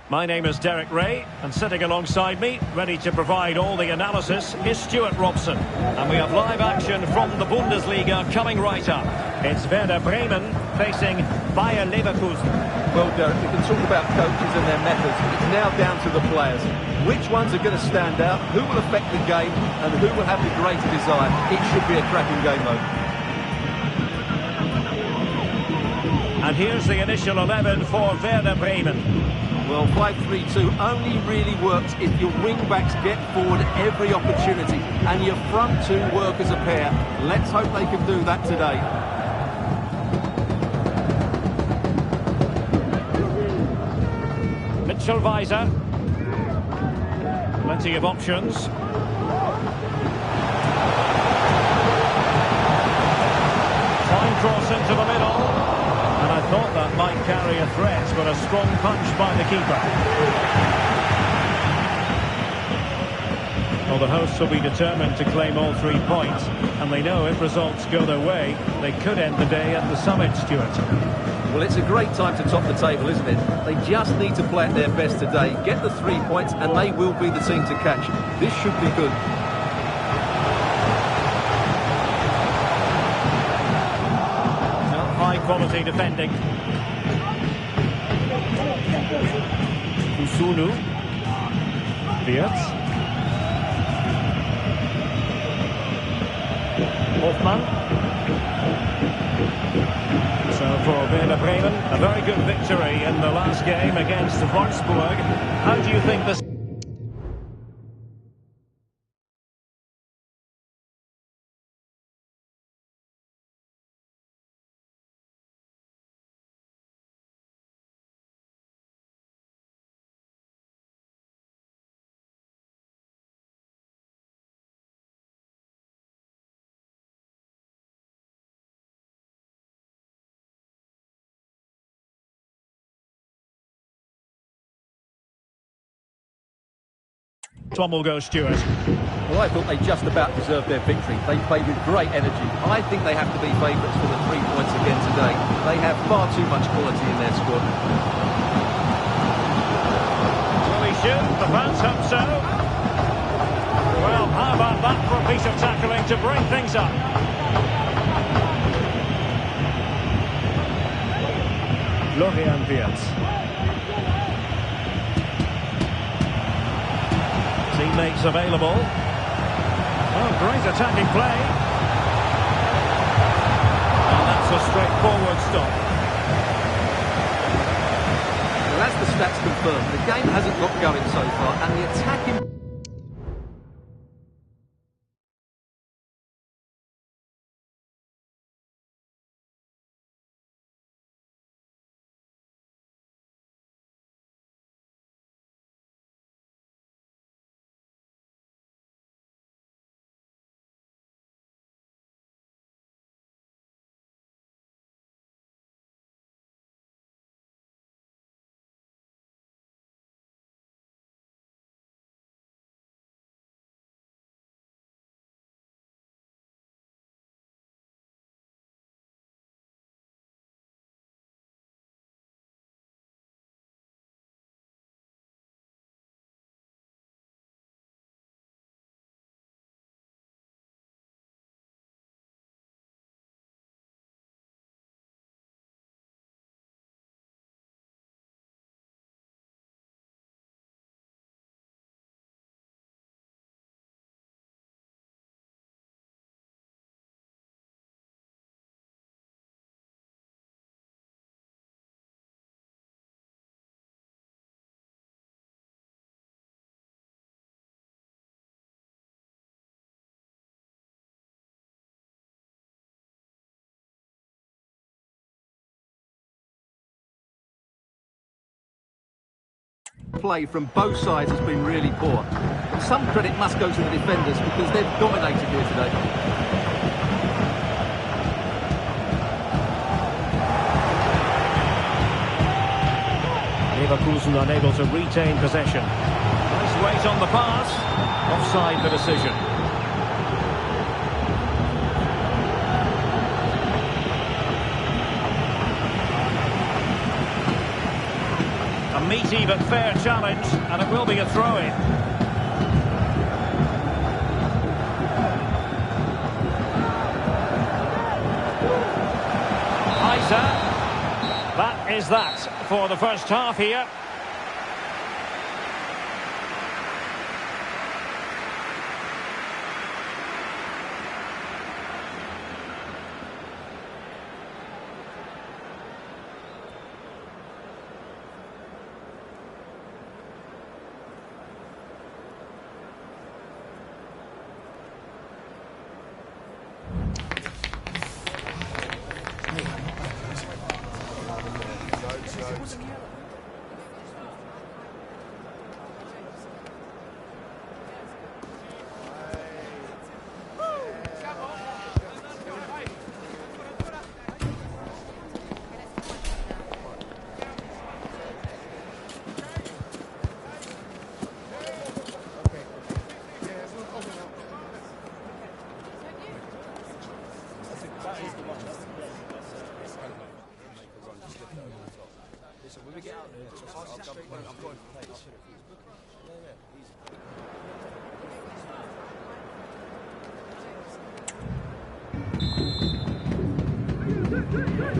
My name is Derek Ray, and sitting alongside me, ready to provide all the analysis, is Stuart Robson. And we have live action from the Bundesliga coming right up. It's Werder Bremen facing Bayer Leverkusen. Well, Derek, we can talk about coaches and their methods. It's now down to the players. Which ones are going to stand out, who will affect the game, and who will have the greater desire? It should be a cracking game, though. And here's the initial 11 for Werder Bremen. Well, 5-3-2 only really works if your wing-backs get forward every opportunity and your front two work as a pair. Let's hope they can do that today. Mitchell Weiser. Plenty of options. Fine cross into the middle. And I thought that might carry a threat, but a strong punch by the keeper. Well, the hosts will be determined to claim all 3 points, and they know if results go their way, they could end the day at the summit, Stuart. Well, it's a great time to top the table, isn't it? They just need to play at their best today, get the 3 points, and they will be the team to catch. This should be good. Quality defending. Kusunu. Wirtz. Hofmann. So for Werder Bremen, a very good victory in the last game against Wolfsburg. How do you think this... Tom will go, Stuart. Well, I thought they just about deserved their victory. They played with great energy. I think they have to be favourites for the 3 points again today. They have far too much quality in their squad. Will he shoot? The fans hope so. Well, how about that for piece of tackling to break things up. Florian Wirtz. Teammates available. Oh, great attacking play. And that's a straightforward stop. Well, as the stats confirm, the game hasn't got going so far, and the attacking... Play from both sides has been really poor. And some credit must go to the defenders because they've dominated here today. Leverkusen unable to retain possession. Nice weight on the pass. Offside the decision. A meaty but fair challenge, and it will be a throw-in. Isa. That is that for the first half here.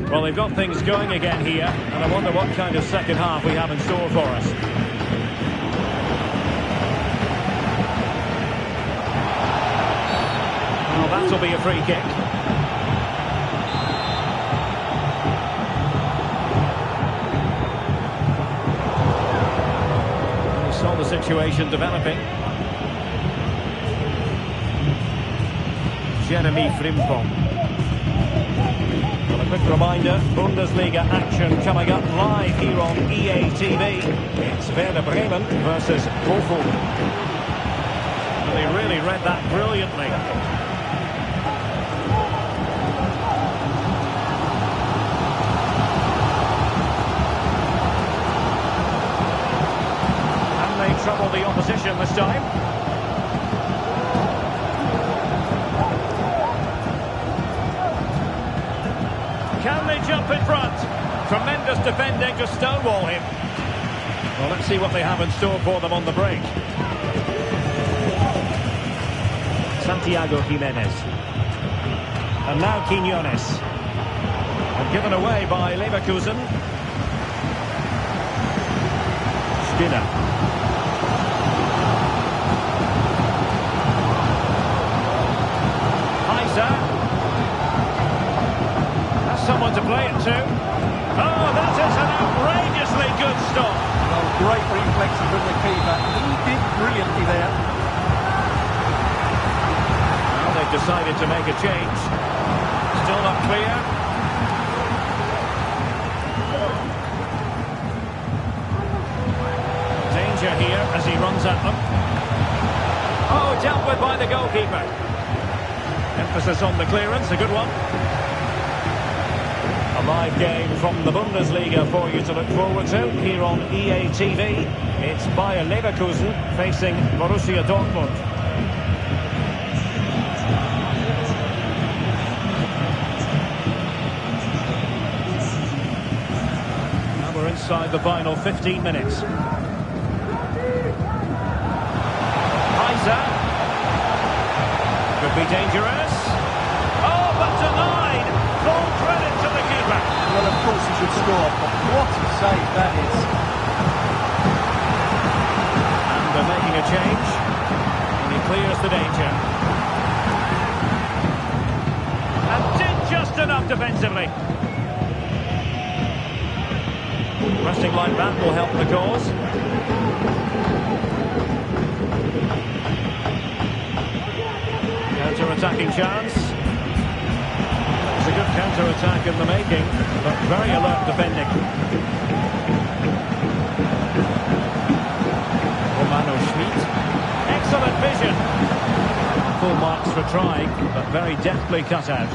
Well, they've got things going again here, and I wonder what kind of second half we have in store for us. Well, that'll be a free kick. We saw the situation developing. Jeremy Frimpong. Well, a quick reminder, Bundesliga action coming up live here on EA TV. It's Werder Bremen versus Bochum. And they really read that brilliantly. And they trouble the opposition this time. Can they jump in front? Tremendous defending to stonewall him. Well, let's see what they have in store for them on the break. Santiago Jimenez. And now Quiñones. And given away by Leverkusen. Skinner. That's someone to play it to. Oh, that is an outrageously good stop. Well, great reflexes from the keeper. He did brilliantly there. Well, they've decided to make a change. Still not clear. Danger here as he runs at them. Oh, dealt with by the goalkeeper. Emphasis on the clearance, a good one. A live game from the Bundesliga for you to look forward to here on EA TV. It's Bayer Leverkusen facing Borussia Dortmund. Now we're inside the final 15 minutes. Heiser. Could be dangerous. Oh, but denied. Full credit to the keeper. Well, of course he should score, but what a save that is. And they're making a change. And he clears the danger. And did just enough defensively. Resting like that will help the cause. Counter-attacking chance. It's a good counter-attack in the making, but very alert defending. Romano Schmid. Excellent vision. Full marks for trying, but very deftly cut out.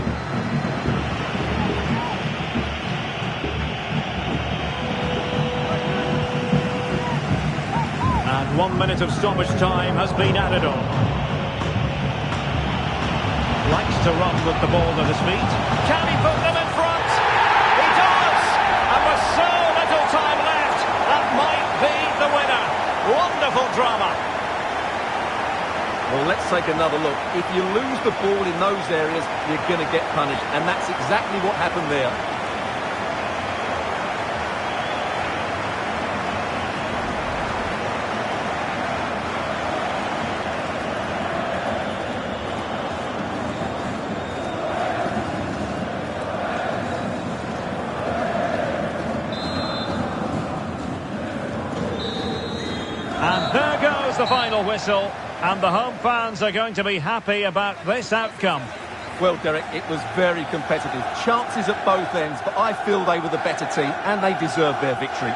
And 1 minute of stoppage time has been added on. Likes to run with the ball at his feet. Can he put them in front? He does! And with so little time left, that might be the winner. Wonderful drama. Well, let's take another look. If you lose the ball in those areas, you're going to get punished. And that's exactly what happened there. And there goes the final whistle. And the home fans are going to be happy about this outcome. Well, Derek, it was very competitive. Chances at both ends, but I feel they were the better team and they deserved their victory.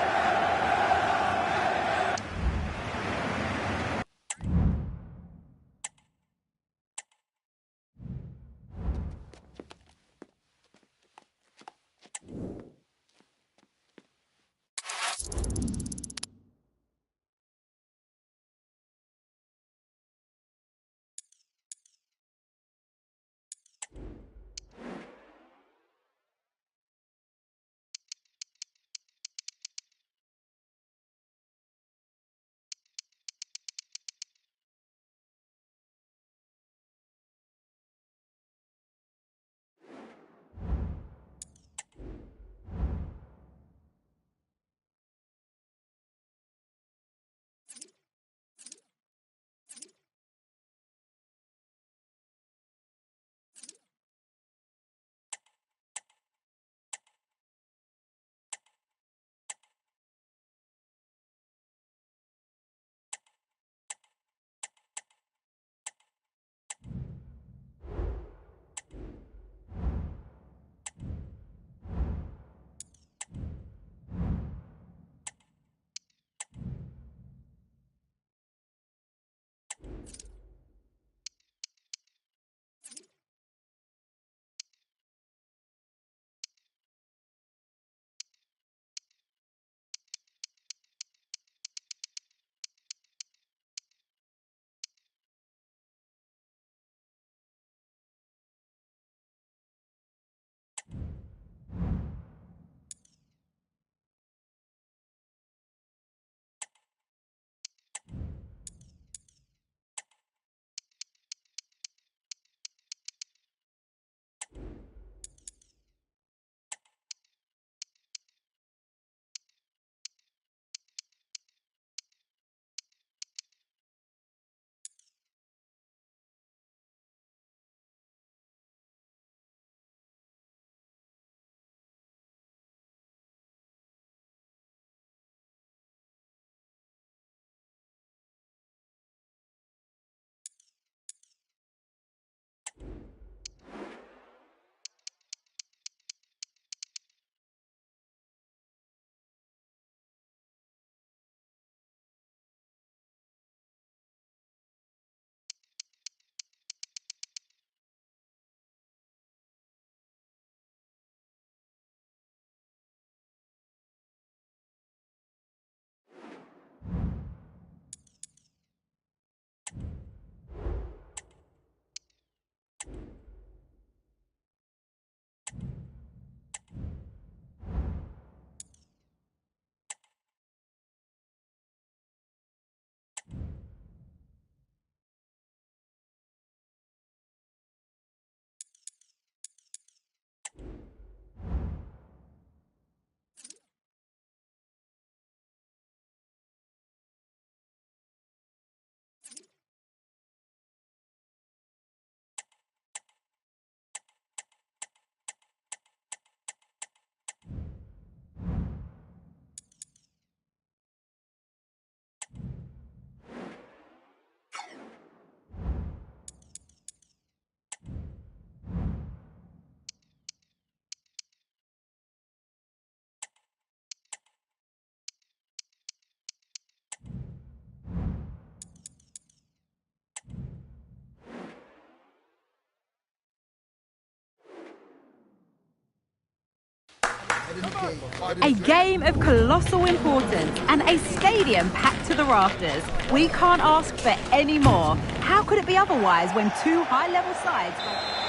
A game of colossal importance and a stadium packed to the rafters. We can't ask for any more. How could it be otherwise when two high-level sides...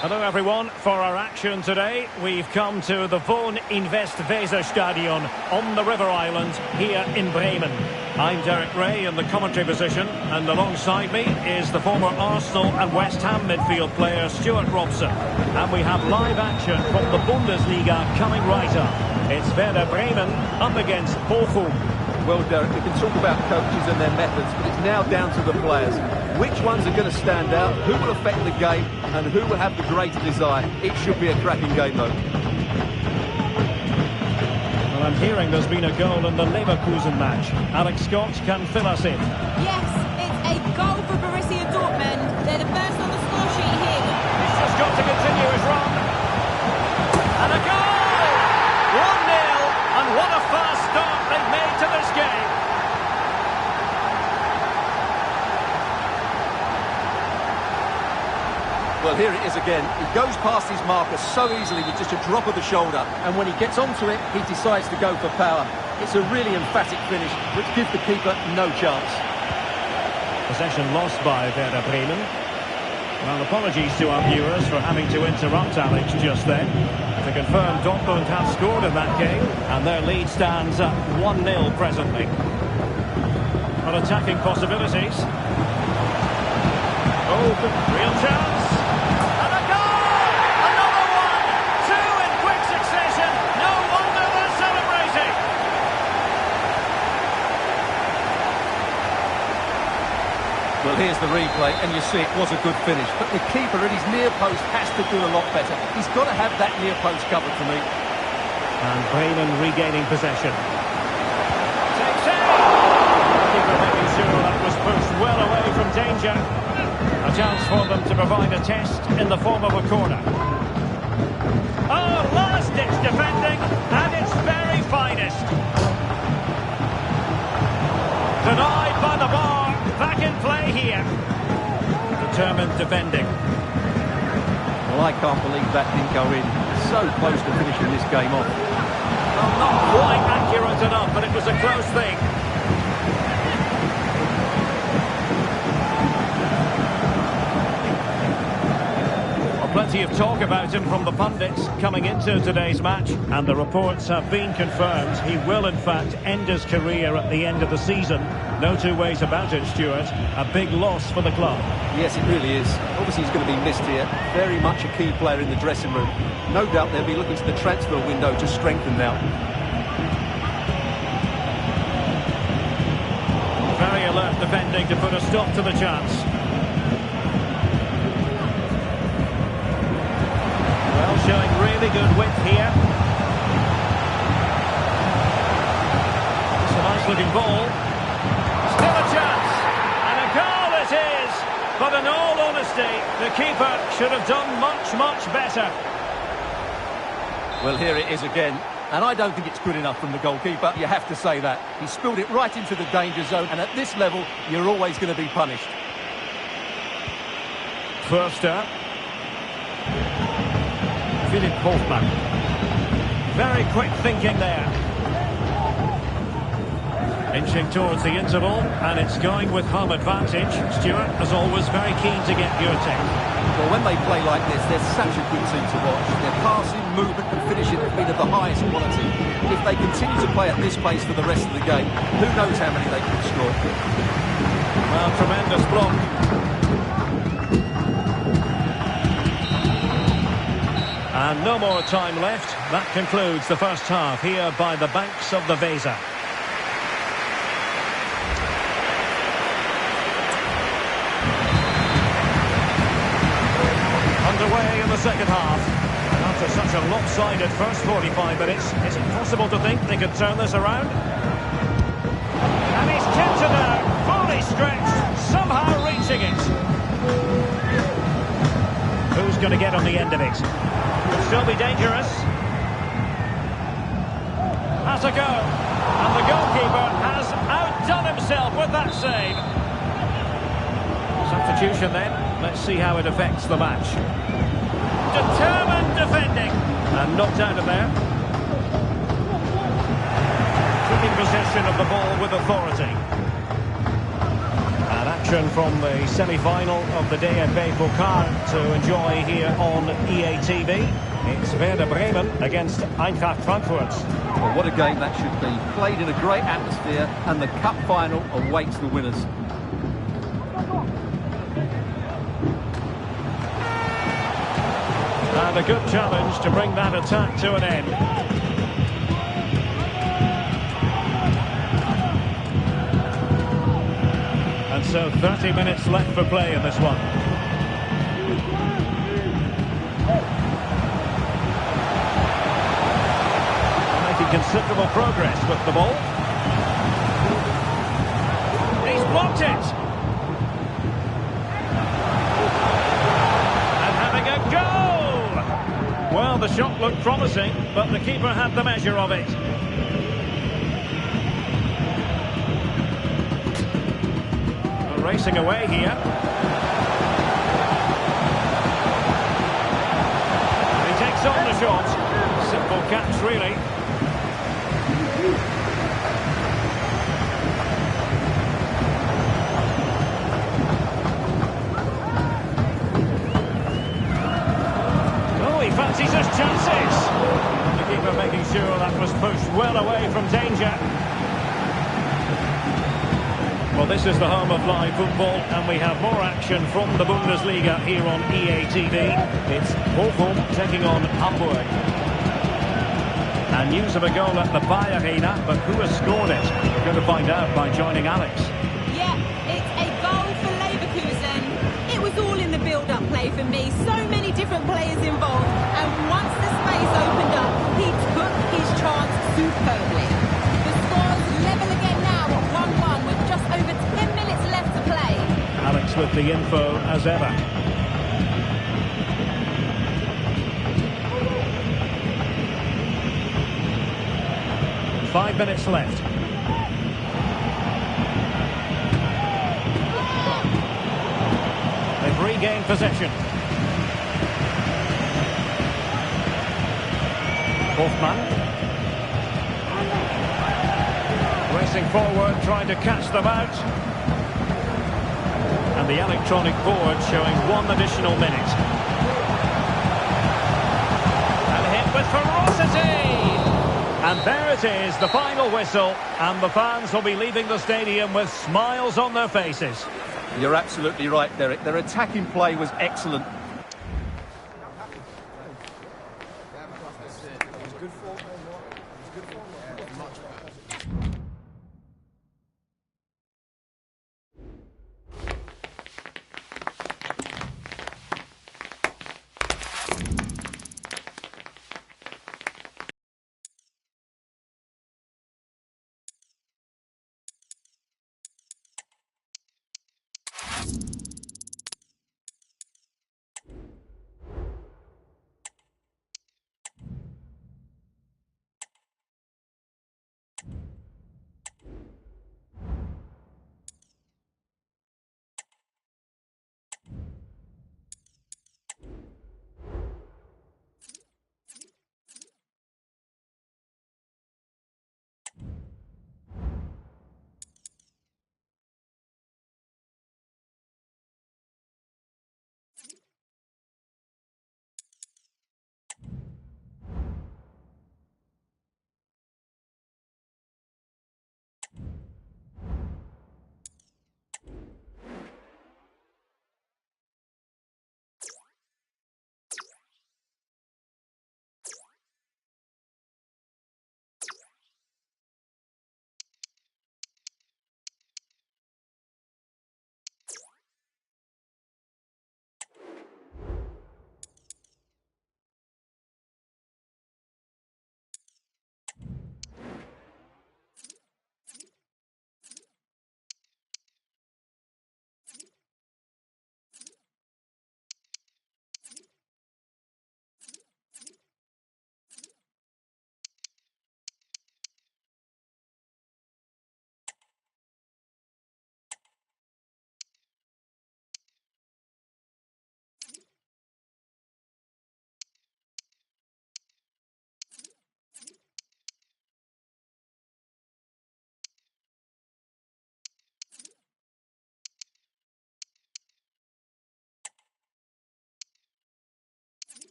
Hello everyone, for our action today we've come to the Wohn Invest Weserstadion on the River Island here in Bremen. I'm Derek Ray in the commentary position, and alongside me is the former Arsenal and West Ham midfield player Stuart Robson. And we have live action from the Bundesliga coming right up. It's Werder Bremen up against Bochum. Well, Derek, we can talk about coaches and their methods, but it's now down to the players. Which ones are going to stand out, who will affect the game, and who will have the greater desire? It should be a cracking game, though. Well, I'm hearing there's been a goal in the Leverkusen match. Alex Scott can fill us in. Yes, it's a goal for Borussia Dortmund. They're the first on the score sheet here. He's just got to continue his run. And a goal! 1-0, and what a fast start they've made to this game. Well, here it is again. He goes past his marker so easily with just a drop of the shoulder. And when he gets onto it, he decides to go for power. It's a really emphatic finish, which gives the keeper no chance. Possession lost by Werder Bremen. Well, apologies to our viewers for having to interrupt Alex just then. To confirm, Dortmund have scored in that game, and their lead stands at 1-0 presently. But attacking possibilities. Oh, real chance. And a goal! Another one! Two in quick succession. No wonder they're celebrating. Well, here's the replay, and you see it was a good finish. But the keeper at his near post has to do a lot better. He's got to have that near post covered for me. And Bremen regaining possession. Takes it! Keeper making sure that was pushed well away from danger. A chance for them to provide a test in the form of a corner. Oh, last-ditch defending at its very finest. Denied by the bar. Back in play here. Determined defending. Well, I can't believe that didn't go in. So close to finishing this game off. Well, not quite accurate enough, but it was a close thing. Plenty of talk about him from the pundits coming into today's match, and the reports have been confirmed. He will, in fact, end his career at the end of the season. No two ways about it, Stuart. A big loss for the club. Yes, it really is. Obviously, he's going to be missed here. Very much a key player in the dressing room. No doubt they'll be looking to the transfer window to strengthen now. Very alert defending to put a stop to the chance. Showing really good width here. It's a nice looking ball. Still a chance. And a goal it is. But in all honesty, the keeper should have done much, much better. Well, here it is again. And I don't think it's good enough from the goalkeeper. You have to say that. He spilled it right into the danger zone. And at this level, you're always going to be punished. Förster. Philip Hofmann. Very quick thinking there. Inching towards the interval, and it's going with home advantage. Stuart, as always, very keen to get your take. Well, when they play like this, they're such a good team to watch. Their passing, movement and finishing have been of the highest quality. If they continue to play at this pace for the rest of the game, who knows how many they can score. Well, tremendous block. And no more time left. That concludes the first half here by the banks of the Weser. Underway in the second half. And after such a lopsided first 45 minutes, is it possible to think they could turn this around? And he's kept it out, fully stretched, somehow reaching it. Who's going to get on the end of it? Could still be dangerous. Has a go. And the goalkeeper has outdone himself with that save. Substitution then. Let's see how it affects the match. Determined defending. And knocked out of there. taking possession of the ball with authority. And action from the semi-final of the DFB Pokal to enjoy here on EA TV. It's Werder Bremen against Eintracht Frankfurt. Well, what a game that should be. Played in a great atmosphere, and the cup final awaits the winners. And a good challenge to bring that attack to an end. And so 30 minutes left for play in this one. Making considerable progress with the ball. He's blocked it. And having a go! Well, the shot looked promising, but the keeper had the measure of it. Racing away here. And he takes on the shot. Simple catch, really. Oh, he fancies his chances. The keeper making sure that was pushed well away from danger. Well, this is the home of live football, and we have more action from the Bundesliga here on EA TV. It's Bochum taking on Hamburg. And news of a goal at the Bayer Arena, but who has scored it? We're going to find out by joining Alex. Yeah, it's a goal for Leverkusen. It was all in the build-up play for me. So many different players involved, and once the space opened up, he took his chance superbly. The score's level again now at 1-1 with just over 10 minutes left to play. Alex with the info as ever. Five minutes left. They've regained possession. Hoffmann. Racing forward, trying to catch them out. And the electronic board showing 1 additional minute. And hit with ferocity! And there it is, the final whistle. And the fans will be leaving the stadium with smiles on their faces. You're absolutely right, Derek. Their attacking play was excellent.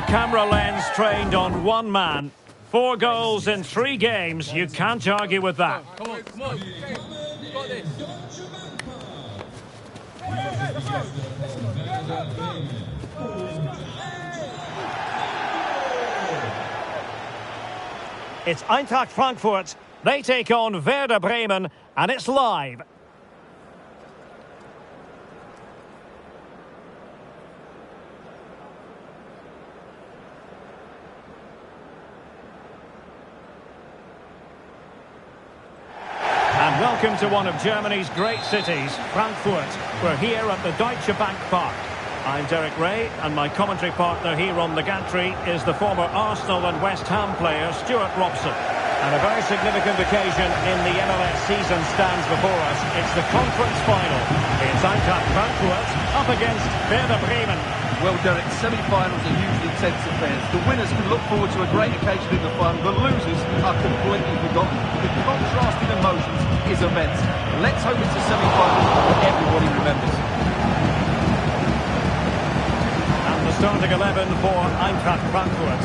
camera lens trained on one man. 4 goals in 3 games. You can't argue with that. Come on, come on. You got this. It's Eintracht Frankfurt. They take on Werder Bremen, and it's live. And welcome to one of Germany's great cities, Frankfurt. We're here at the Deutsche Bank Park. I'm Derek Ray, and my commentary partner here on the gantry is the former Arsenal and West Ham player, Stuart Robson. And a very significant occasion in the MLS season stands before us. It's the conference final. It's Eintracht Frankfurt up against Werder Bremen. Well, Derek, semi-finals are usually tense affairs. The winners can look forward to a great occasion in the final. The losers are completely forgotten. The contrast in emotions is immense. Let's hope it's a semi-final that everybody remembers. And the starting 11 for Eintracht Frankfurt.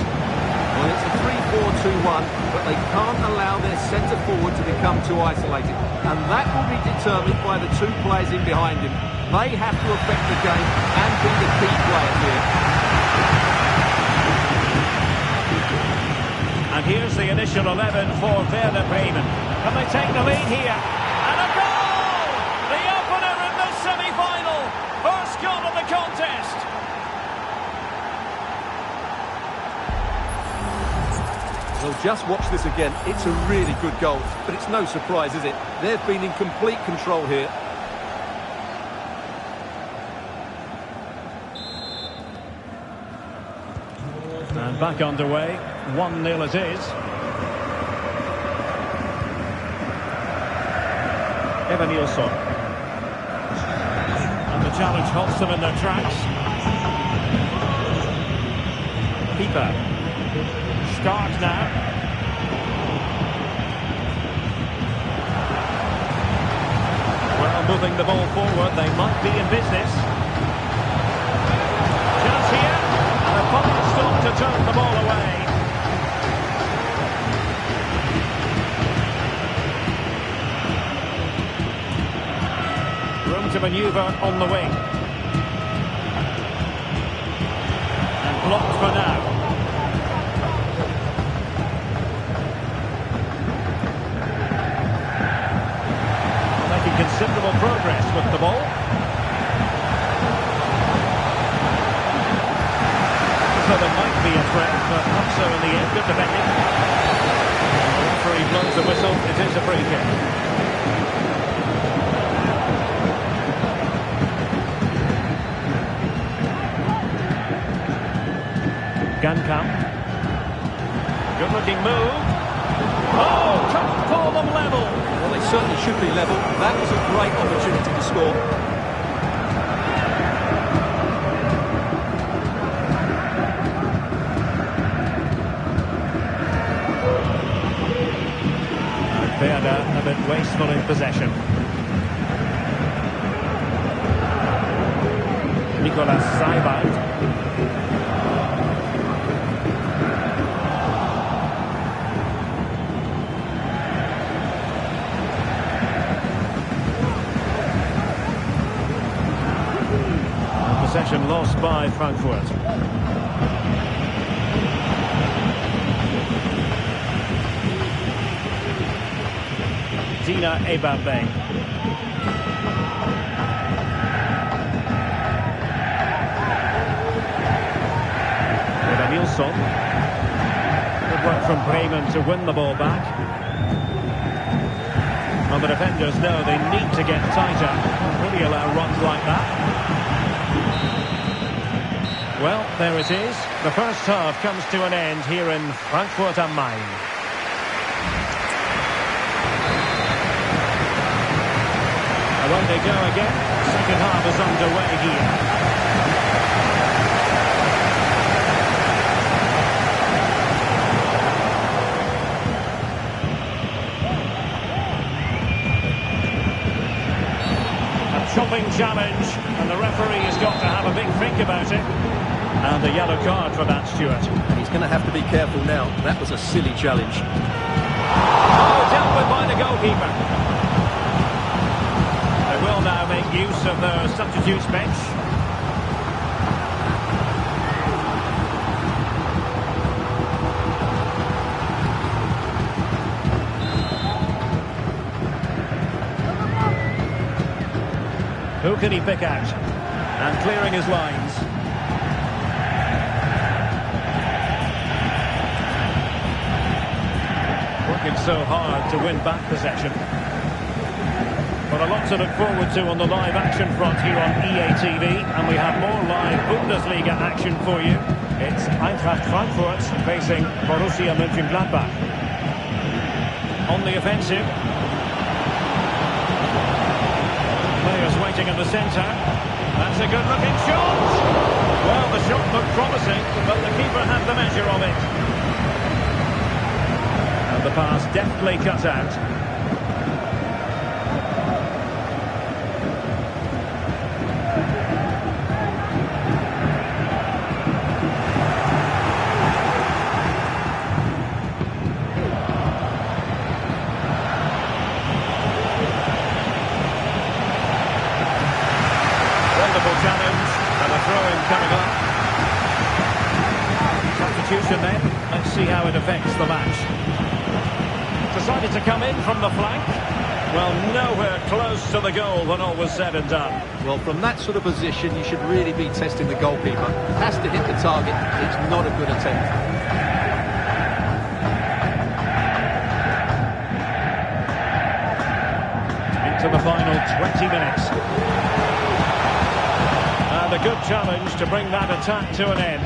Well, it's a 3-4-2-1, but they can't allow their centre-forward to become too isolated. And that will be determined by the 2 players in behind him. They have to affect the game and be the key players here. And here's the initial 11 for Werder Bremen. Can they take the lead here? And a goal! The opener in the semi-final. First goal of the contest. Well, just watch this again. It's a really good goal, but it's no surprise, is it? They've been in complete control here. And back underway. 1-0 it is. Evan Nilsson. And the challenge halts them in their tracks. Keeper. Start now. Well, moving the ball forward, they might be in business. Chance here, and a fine stop to turn the ball away. Room to manoeuvre on the wing. And blocked for now. Considerable progress with the ball. So there might be a threat, but not so in the end. Good defending. The referee blows the whistle. It is a free kick. Gankamp. Good looking move. Oh, can't pull them level. Well, they certainly should be level. That was a great opportunity to score. Werder a bit wasteful in possession. Nicolas Seiwald. Possession lost by Frankfurt. Dina Ebabe. Evan Nilsson. Good work from Bremen to win the ball back. And the defenders know they need to get tighter. Don't really allow runs like that. Well, there it is. The first half comes to an end here in Frankfurt am Main. Away they go again. Second half is underway here. A chopping challenge, and the referee has got to have a big think about it. And a yellow card for that, Stuart. And he's going to have to be careful now. That was a silly challenge. Oh, dealt with by the goalkeeper. They will now make use of their substitutes bench. Who can he pick out? And clearing his lines. Working so hard to win back possession. But a lot to look forward to on the live action front here on EA TV. And we have more live Bundesliga action for you. It's Eintracht Frankfurt facing Borussia Mönchengladbach. On the offensive. Players waiting in the centre. That's a good-looking shot. Well, the shot looked promising, but the keeper had the measure of it. And the pass deftly cut out. Challenge and a throw-in coming up. Substitution then. Let's see how it affects the match. Decided to come in from the flank. Well, nowhere close to the goal when all was said and done. Well, from that sort of position, you should really be testing the goalkeeper. Has to hit the target. It's not a good attempt. Into the final 20 minutes. And a good challenge to bring that attack to an end.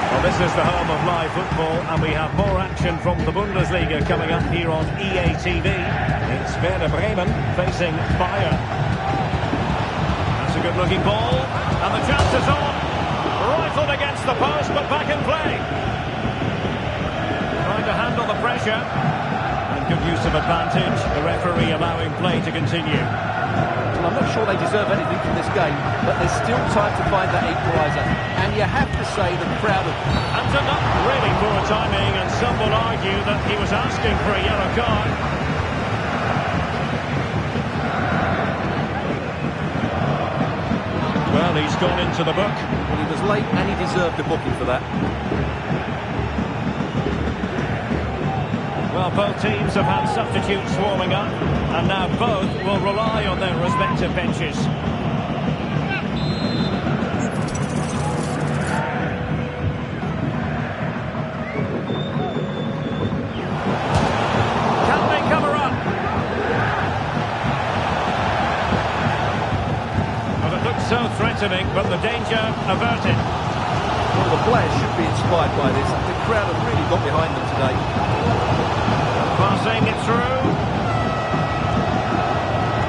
Well, this is the home of live football, and we have more action from the Bundesliga coming up here on EA TV. It's Werder Bremen facing Bayern. That's a good-looking ball, and the chance is on. Rifled against the post, but back in play. Trying to handle the pressure. And good use of advantage. The referee allowing play to continue. Well, I'm not sure they deserve anything from this game, but there's still time to find that equaliser. And you have to say the crowd of... And not really poor timing, and some would argue that he was asking for a yellow card. Well, he's gone into the book. Well, he was late and he deserved a booking for that. Well, both teams have had substitutes warming up, and now both will rely on their respective benches. Can they cover up? Well, it looked so threatening, but the danger averted. Well, the players should be inspired by this. The crowd have really got behind them today. Passing it through.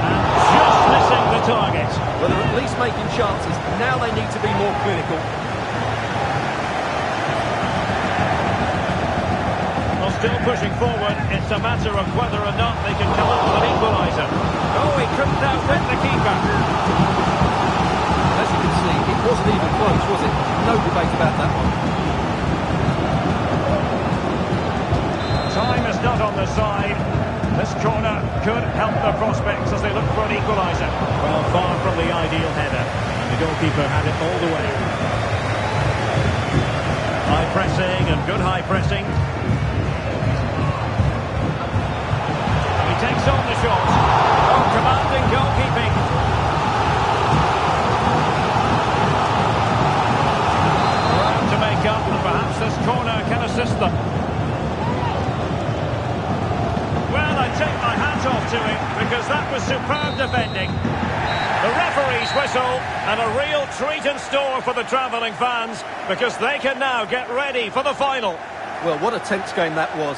And just missing the target. Well, they're at least making chances. Now they need to be more clinical. Well, still pushing forward. It's a matter of whether or not they can come up with an equaliser. Oh, he couldn't outwit the keeper. As you can see, it wasn't even close, was it? No debate about that one. Time is not on the side. This corner could help the prospects as they look for an equaliser. Well, far from the ideal header. And the goalkeeper had it all the way. High pressing and good high pressing. And he takes on the shot. Oh, commanding goalkeeping. Ground to make up, and perhaps this corner can assist them. Take my hat off to him because that was superb defending. The referee's whistle, and a real treat in store for the travelling fans because they can now get ready for the final. Well, what a tense game that was.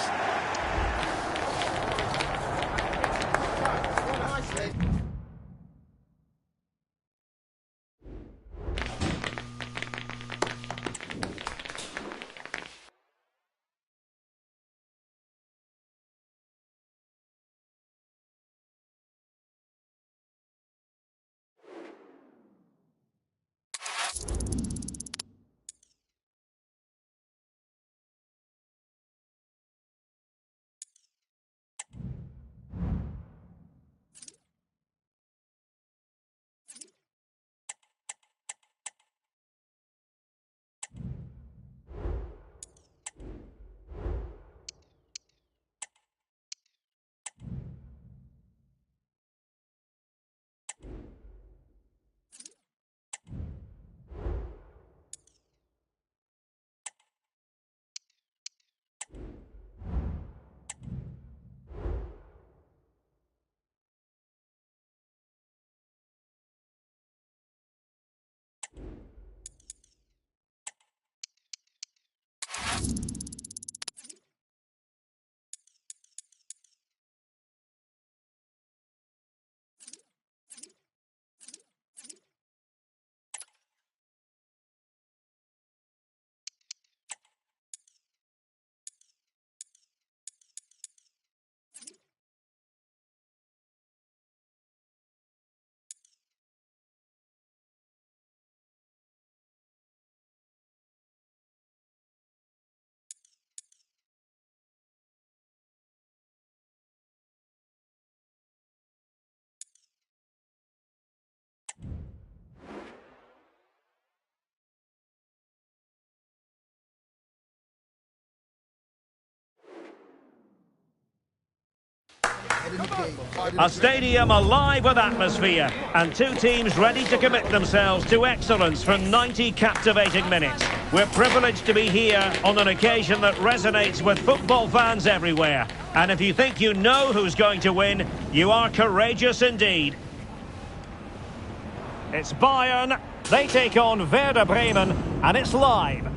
A stadium alive with atmosphere, and two teams ready to commit themselves to excellence for 90 captivating minutes. We're privileged to be here on an occasion that resonates with football fans everywhere. And if you think you know who's going to win, you are courageous indeed. It's Bayern, they take on Werder Bremen, and it's live.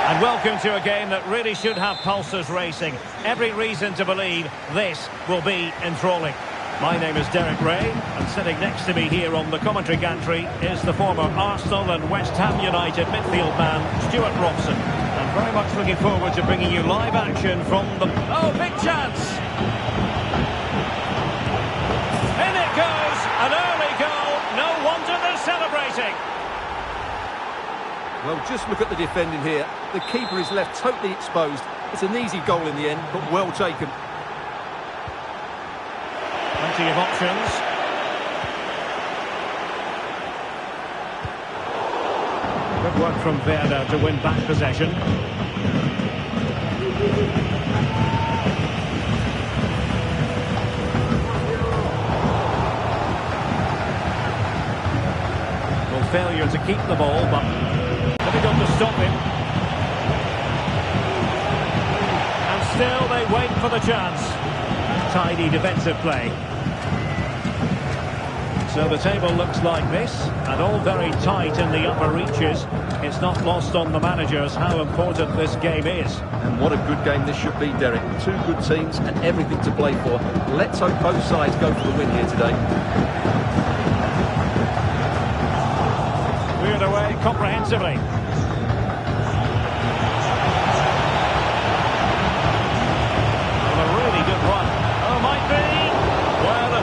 And welcome to a game that really should have pulses racing. Every reason to believe this will be enthralling. My name is Derek Ray, and sitting next to me here on the commentary gantry is the former Arsenal and West Ham United midfield man, Stuart Robson. And very much looking forward to bringing you live action from the... Oh, big chance! In it goes! An early goal! No wonder they're celebrating! Well, just look at the defending here. The keeper is left totally exposed. It's an easy goal in the end, but well taken. Plenty of options. Good work from Werder to win back possession. Well, failure to keep the ball, but difficult to stop him. And still they wait for the chance. Tidy defensive play. So the table looks like this, and all very tight in the upper reaches. It's not lost on the managers how important this game is. And what a good game this should be, Derek. Two good teams and everything to play for. Let's hope both sides go for the win here today. Cleared away comprehensively.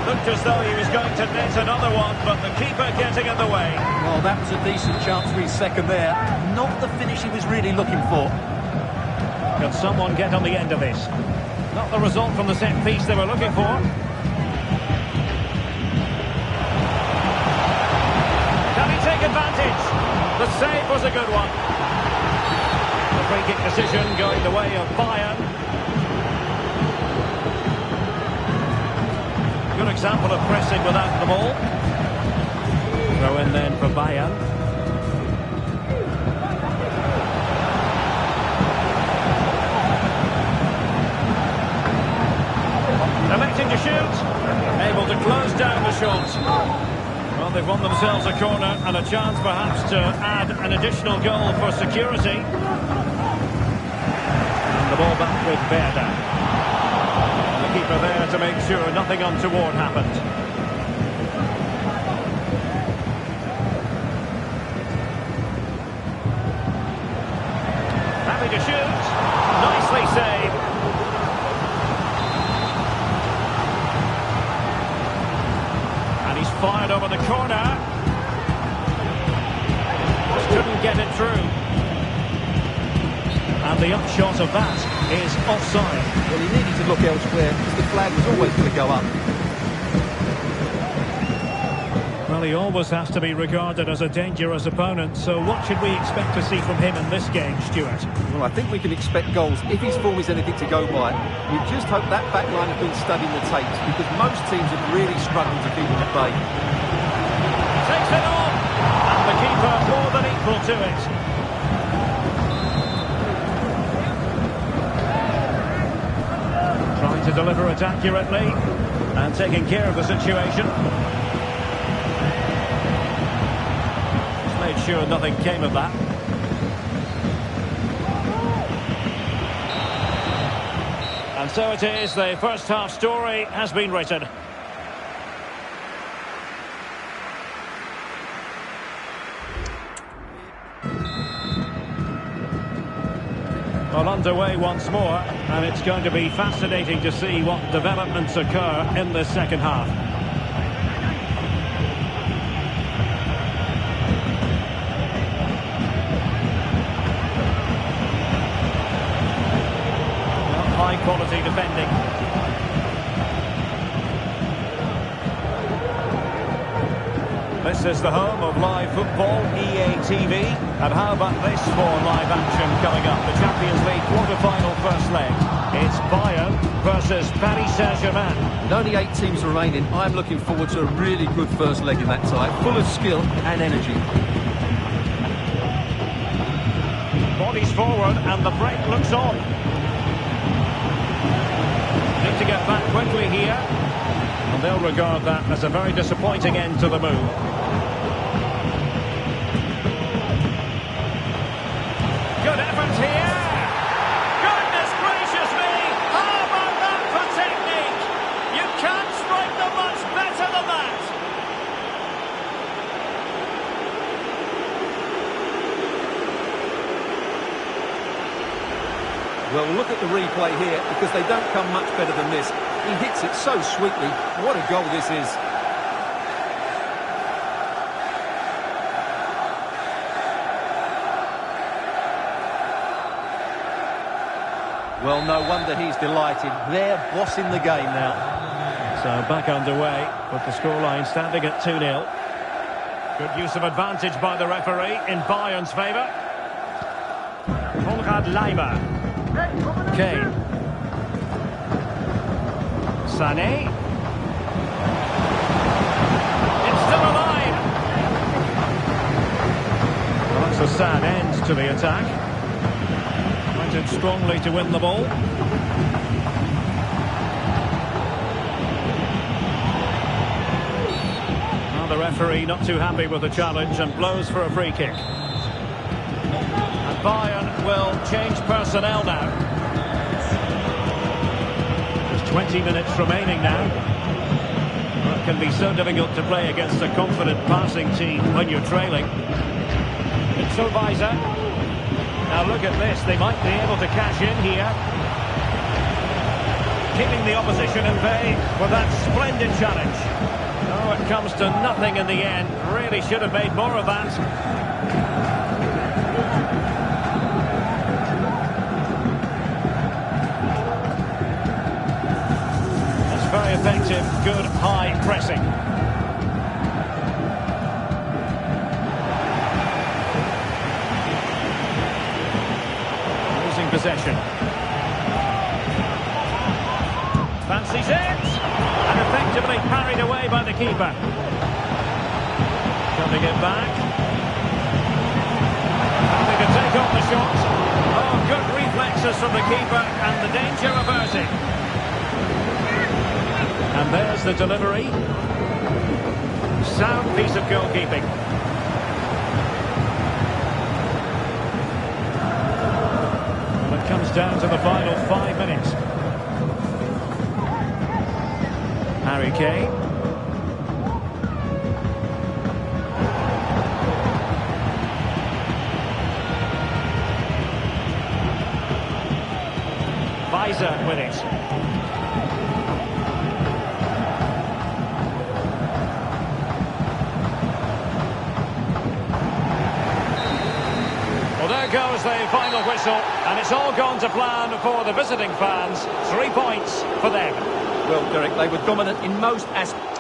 Looked as though he was going to net another one, but the keeper getting in the way. Well, that was a decent chance for his second there. Not the finish he was really looking for. Can someone get on the end of this? Not the result from the set piece they were looking for. Can he take advantage? The save was a good one. The free kick decision going the way of Bayern. Good example of pressing without the ball. Throw in then for Bayern. Electing to shoot. Able to close down the shot. Well, they've won themselves a corner and a chance perhaps to add an additional goal for security. And the ball back with Werder. Keeper there to make sure nothing untoward happened. Happy to shoot. Nicely saved. And he's fired over the corner. Just couldn't get it through. And the upshot of that is offside. Well, he needed to look elsewhere because the flag was always going to go up. Well, he always has to be regarded as a dangerous opponent, so what should we expect to see from him in this game, Stuart? Well, I think we can expect goals if his form is anything to go by. We just hope that back line have been studying the tapes because most teams have really struggled to keep him at bay. Takes it on! And the keeper more than equal to it. Trying to deliver it accurately and taking care of the situation. Just made sure nothing came of that. And so it is, the first half story has been written. Well, underway once more, and it's going to be fascinating to see what developments occur in the second half. Well, high-quality defending. This is the home of live football, EA TV. And how about this for live action coming up? The Champions League quarter-final first leg. It's Bayern versus Paris Saint-Germain. With only 8 teams remaining, I'm looking forward to a really good first leg in that tie, full of skill and energy. Bodies forward and the break looks on. Need to get back quickly here. And they'll regard that as a very disappointing end to the move. Good effort here. Goodness gracious me. How about that for technique? You can't strike them much better than that. Well, look at the replay here, because they don't come much better than this. He hits it so sweetly. What a goal this is. Well, no wonder he's delighted. They're bossing the game now. So back underway with the scoreline standing at 2-0. Good use of advantage by the referee in Bayern's favour. Konrad Leimer. Kane. Sané. It's still alive. Well, that's a sad end to the attack. Pointed strongly to win the ball. Now the referee not too happy with the challenge and blows for a free kick. And Bayern will change personnel now. 20 minutes remaining now. Well, it can be so difficult to play against a confident passing team when you're trailing. It's Solveiser. Now look at this, they might be able to cash in here. Keeping the opposition in bay for that splendid challenge. Oh, it comes to nothing in the end. Really should have made more of that. Very effective, good high pressing. Losing possession. Fancies it! And effectively parried away by the keeper. Coming it back. Having to take off the shot. Oh, good reflexes from the keeper and the danger averted. And there's the delivery. Sound piece of goalkeeping. Well, it comes down to the final 5 minutes. Harry Kane. Weiser with it. Well, there goes the final whistle, and it's all gone to plan for the visiting fans. 3 points for them. Well, Derek, they were dominant in most aspects.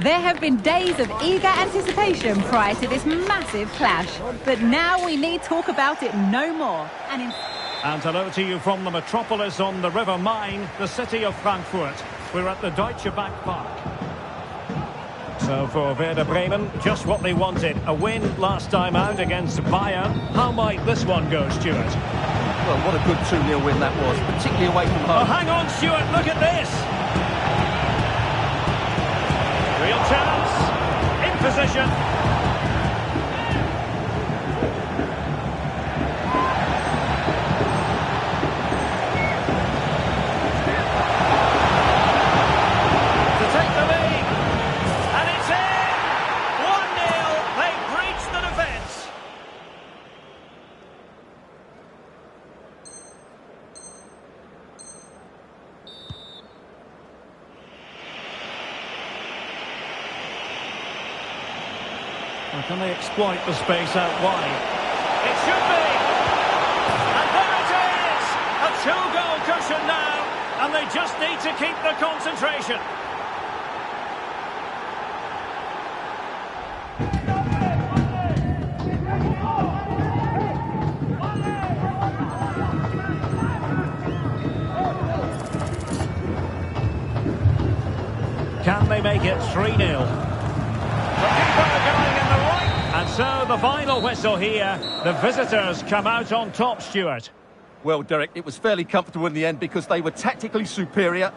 There have been days of eager anticipation prior to this massive clash, but now we need talk about it no more. And hello to you from the metropolis on the River Main, the city of Frankfurt. We're at the Deutsche Bank Park. So for Werder Bremen, just what they wanted. A win last time out against Bayern. How might this one go, Stuart? Well, what a good 2-0 win that was, particularly away from home. Oh, hang on, Stuart, look at this! Real chance, in position. To take the lead, and it's in! 1-0, they breach the defence. Or can they exploit the space out wide? It should be! And there it is! A 2-goal cushion now, and they just need to keep the concentration. Can they make it 3-0? And so the final whistle here. The visitors come out on top, Stuart. Well, Derek, it was fairly comfortable in the end because they were tactically superior.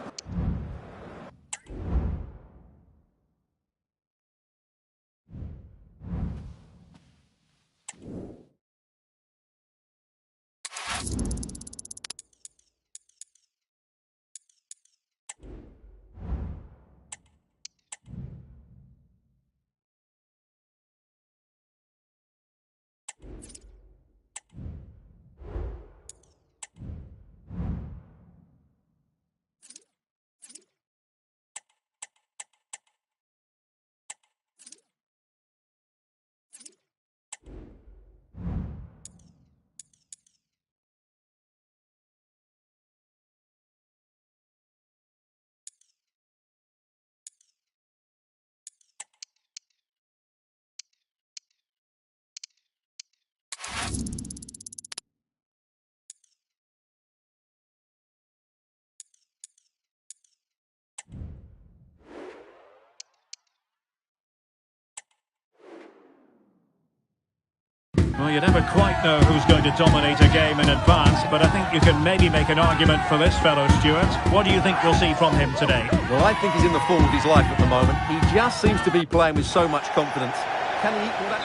Well, you never quite know who's going to dominate a game in advance, but I think you can maybe make an argument for this fellow, Stuart. What do you think we'll see from him today? Well, I think he's in the form of his life at the moment. He just seems to be playing with so much confidence. Can he equal that?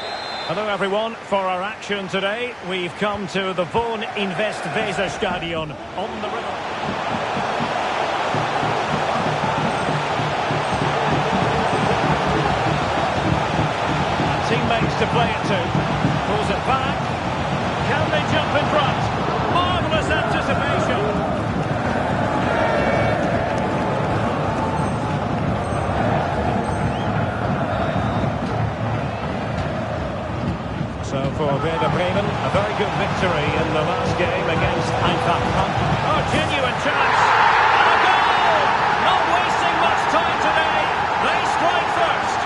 Hello everyone, for our action today, we've come to the Wohn Invest Weserstadion on the river. Teammates to play it to. Pulls it back. Can they jump in front? Marvellous anticipation. So for Werder Bremen, a very good victory in the last game against Eintracht Frankfurt. Oh, genuine chance. And a goal! Not wasting much time today. They strike first.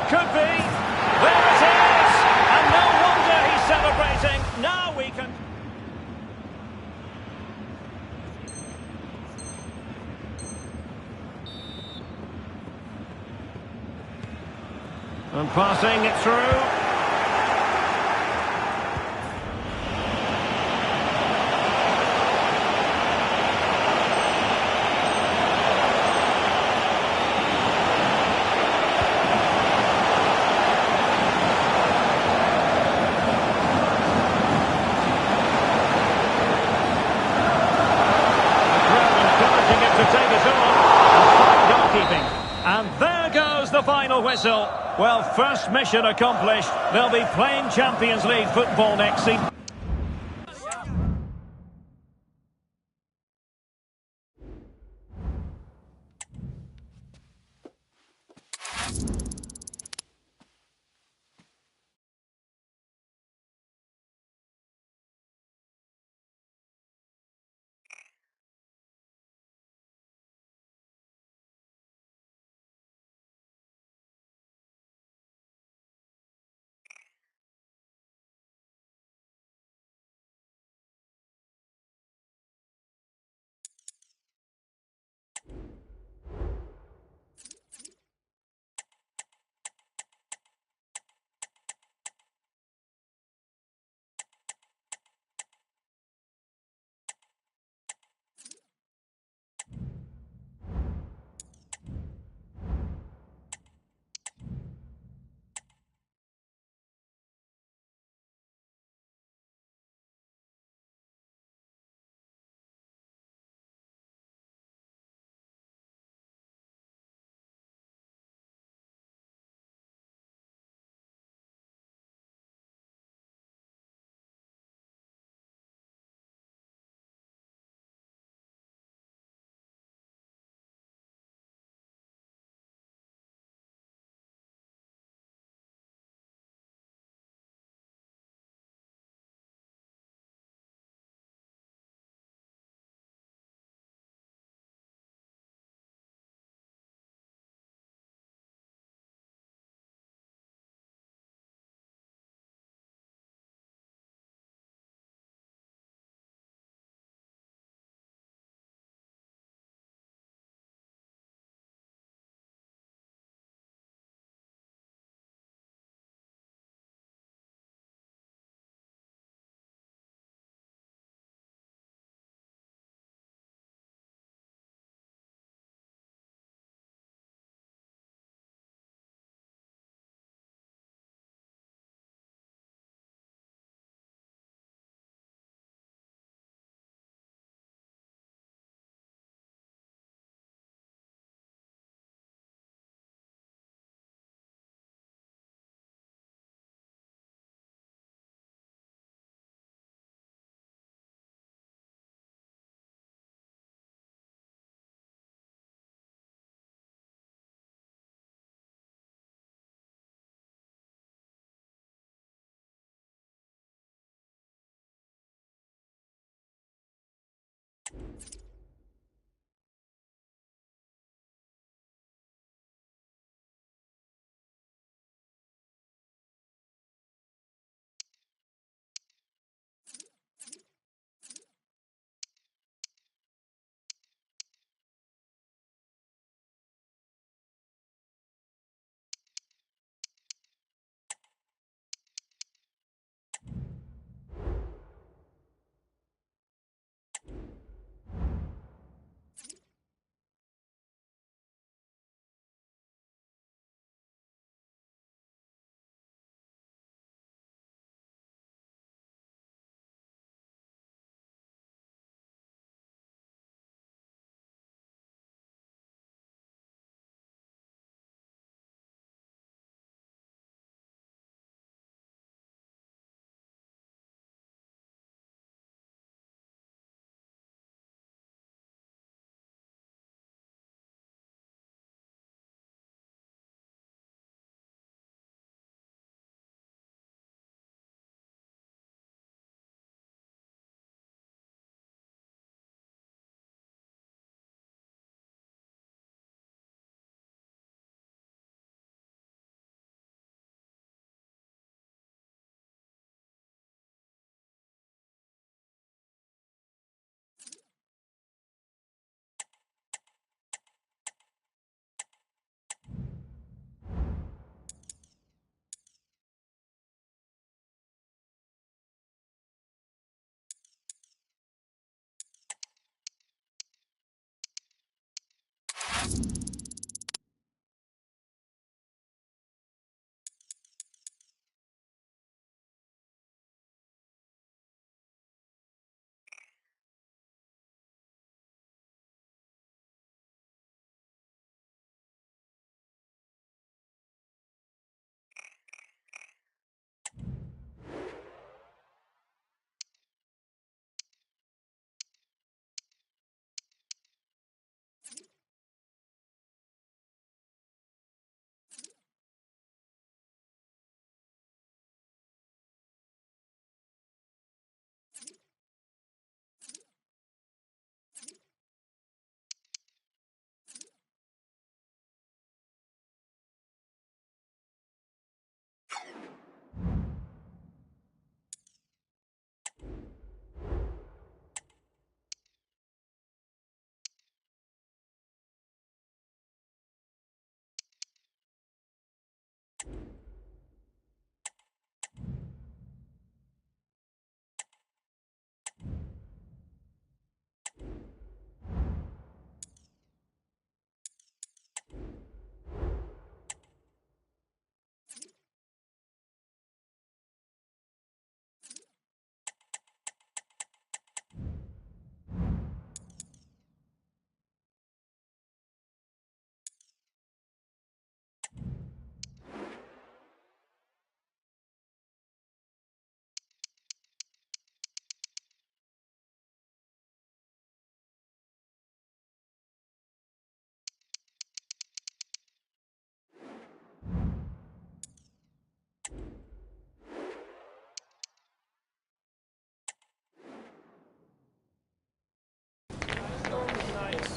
Could be. There it is! And no wonder he's celebrating. Now we can... And passing it through. And there goes the final whistle. Well, first mission accomplished. They'll be playing Champions League football next season.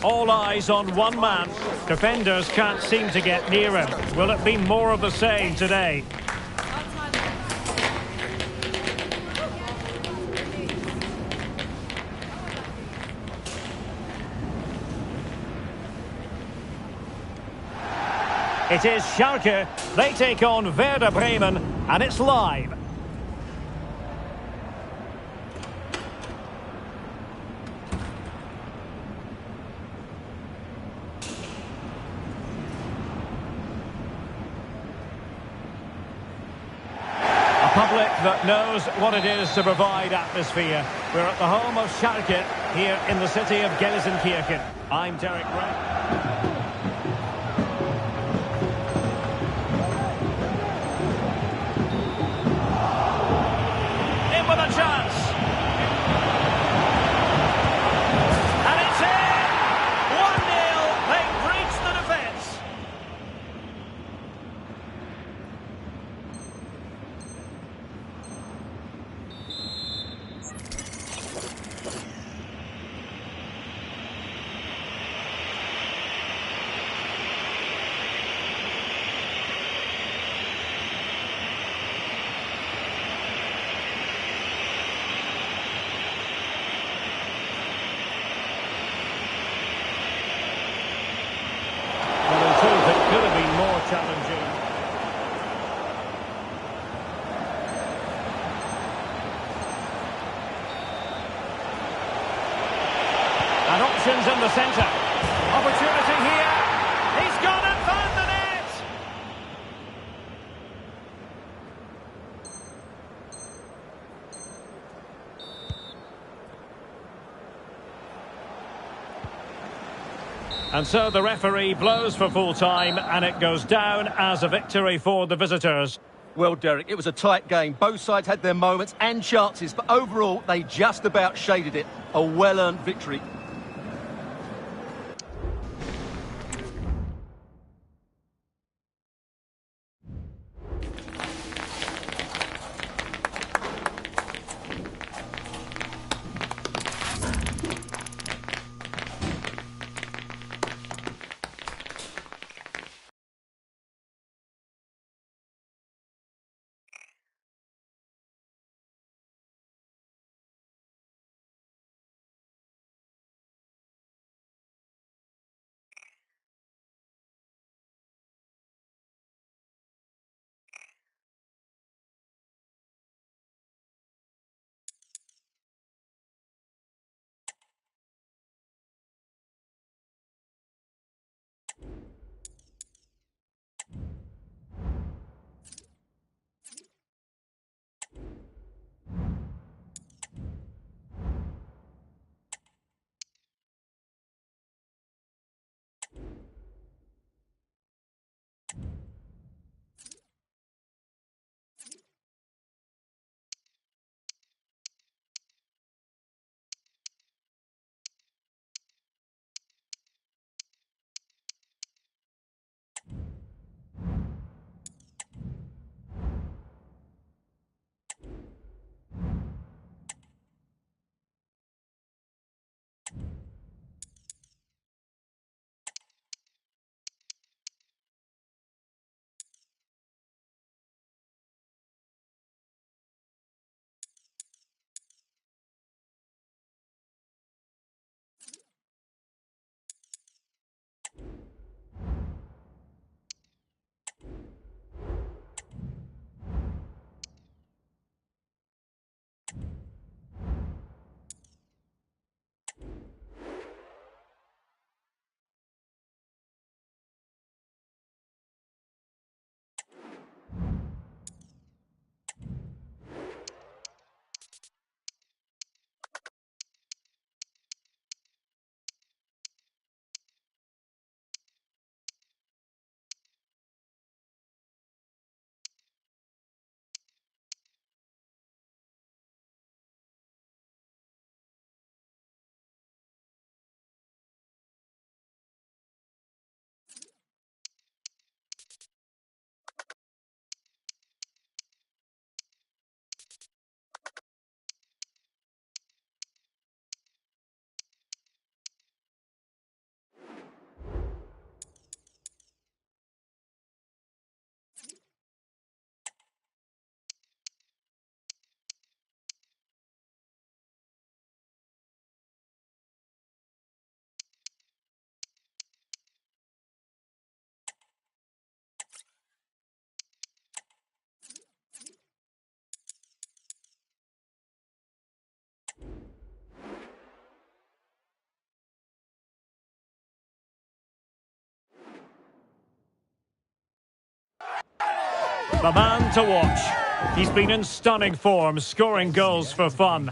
All eyes on one man. Defenders can't seem to get near him. Will it be more of the same today? It is Schalke. They take on Werder Bremen, and it's live. A public that knows what it is to provide atmosphere. We're at the home of Schalke, here in the city of Gelsenkirchen. I'm Derek Ray. With a chance. And it's in! 1-0. They've breached the defence. Could have been more challenging. And options in the centre. Opportunity here. He's gone and found the net. And so the referee blows for full time, and it goes down as a victory for the visitors. Well, Derek, it was a tight game. Both sides had their moments and chances, but overall, they just about shaded it. A well-earned victory. The man to watch. He's been in stunning form, scoring goals for fun.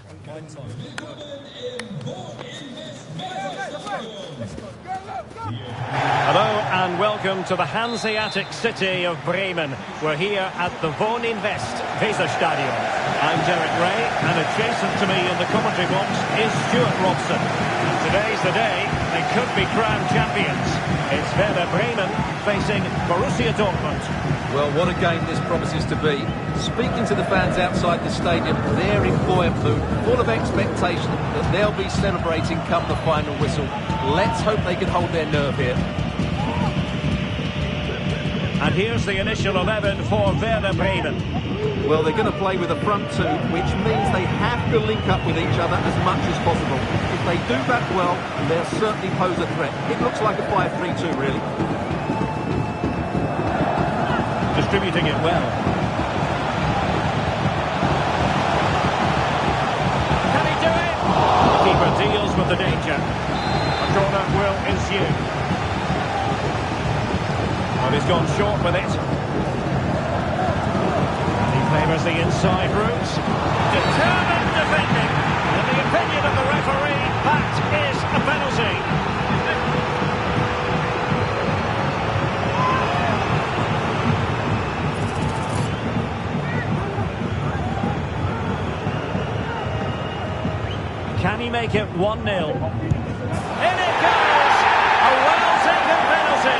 Hello and welcome to the Hanseatic city of Bremen. We're here at the Wohninvest Weserstadion. I'm Derek Ray, and adjacent to me in the commentary box is Stuart Robson. And today's the day they could be crowned champions. It's Werder Bremen facing Borussia Dortmund. Well, what a game this promises to be. Speaking to the fans outside the stadium, they're in buoyant mood, full of expectation that they'll be celebrating come the final whistle. Let's hope they can hold their nerve here. And here's the initial 11 for Werder Bremen. Well, they're going to play with a front two, which means they have to link up with each other as much as possible. If they do that well, they'll certainly pose a threat. It looks like a 5-3-2, really. Distributing it well. Can he do it? The keeper deals with the danger. A corner will ensue. Well, he's gone short with it. He favours the inside route. Determined defending. In the opinion of the referee, that is a penalty. Can he make it 1-0? In it goes! A well-taken penalty.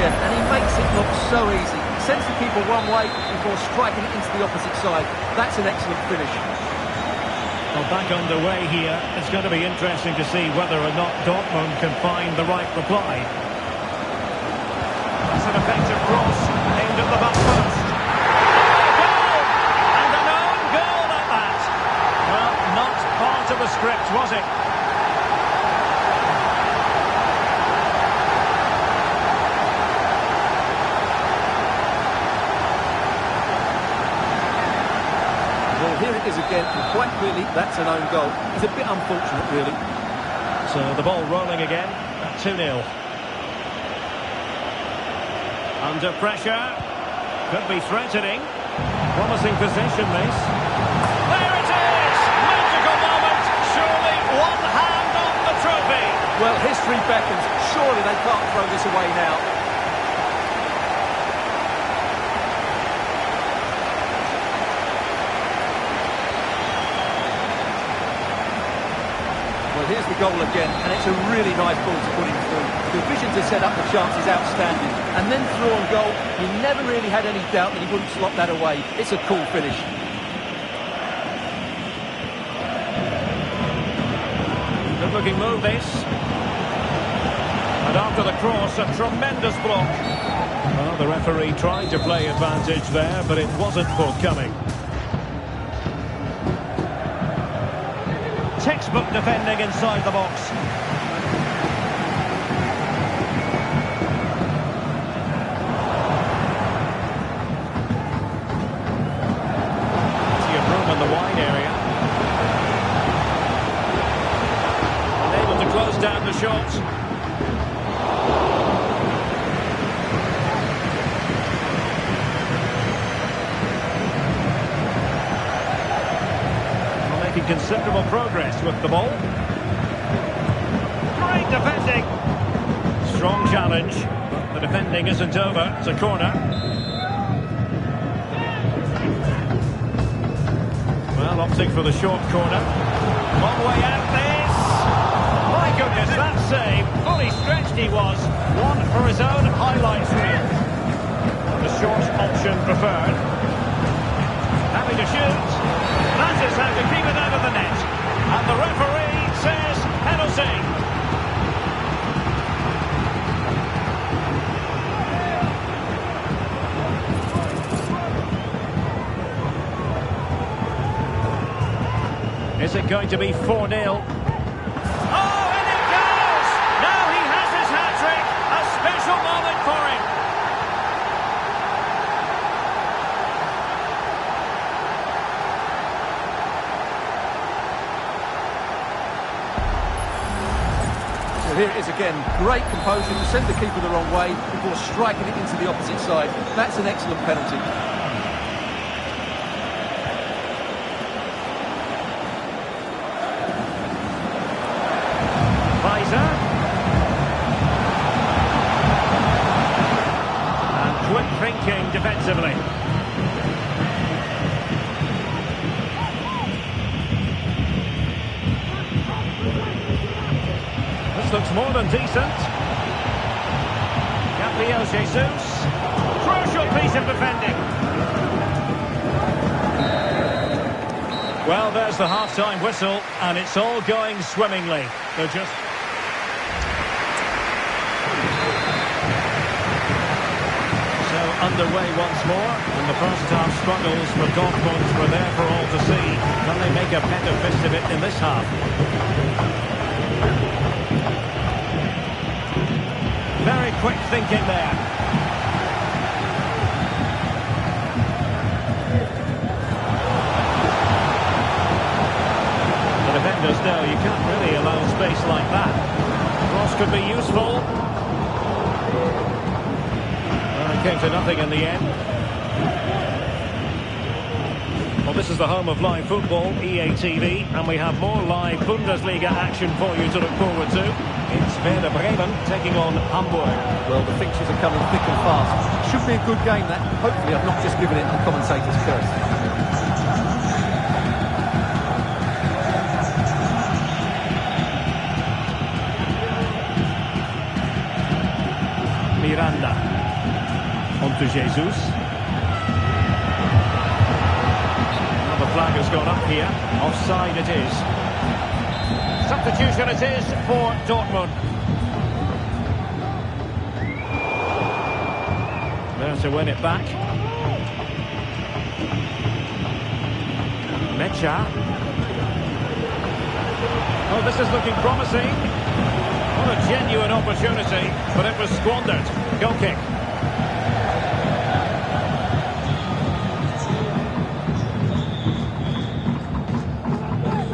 And he makes it look so easy. He sends the keeper one way before striking it into the opposite side. That's an excellent finish. Well, back underway here. It's going to be interesting to see whether or not Dortmund can find the right reply. That's an effective cross aimed at the back post. Goal! And an own goal at that. Well, not part of the script, was it? Here it is again, and quite clearly that's an own goal. It's a bit unfortunate, really. So the ball rolling again at 2-0. Under pressure. Could be threatening. Promising position, this. There it is! Magical moment! Surely one hand on the trophy. Well, history beckons. Surely they can't throw this away now. Well, here's the goal again, and it's a really nice ball to put him through. The vision to set up the chance is outstanding. And then through on goal, he never really had any doubt that he wouldn't slot that away. It's a cool finish. Good looking move, this. And after the cross, a tremendous block. Well, the referee tried to play advantage there, but it wasn't forthcoming. Textbook defending inside the box. Plenty of room in the wide area. Unable to close down the shot. Considerable progress with the ball. Great defending. Strong challenge. The defending isn't over. It's a corner. Well, opting for the short corner. Long way out this. My goodness, that save. Fully stretched he was. One for his own highlights reel. The short option preferred. Happy to shoot. That is how to keep it out of the net. And the referee says penalty. Is it going to be 4-0? Oh, and it goes! Now he has his hat-trick. A special moment for him. Well, here it is again. Great composure to send the keeper the wrong way before striking it into the opposite side. That's an excellent penalty. And quick thinking defensively. This looks more than decent. Gabriel Jesus. Crucial piece of defending. Well, there's the half-time whistle, and it's all going swimmingly. They're just... underway once more, and the first half struggles for Dortmund were there for all to see. Can they make a better fist of it in this half? Very quick thinking there. The defenders know you can't really allow space like that. Cross could be useful. Came to nothing in the end. Well, this is the home of live football, EA TV, and we have more live Bundesliga action for you to look forward to. It's Werder Bremen taking on Hamburg. Well, the fixtures are coming thick and fast. Should be a good game, that. Hopefully I've not just given it a commentator's curse. Miranda. On to Jesus. Now the flag has gone up here. Offside it is. Substitution it is for Dortmund. There to win it back. Mecha. Oh, this is looking promising. What a genuine opportunity, but it was squandered. Goal kick.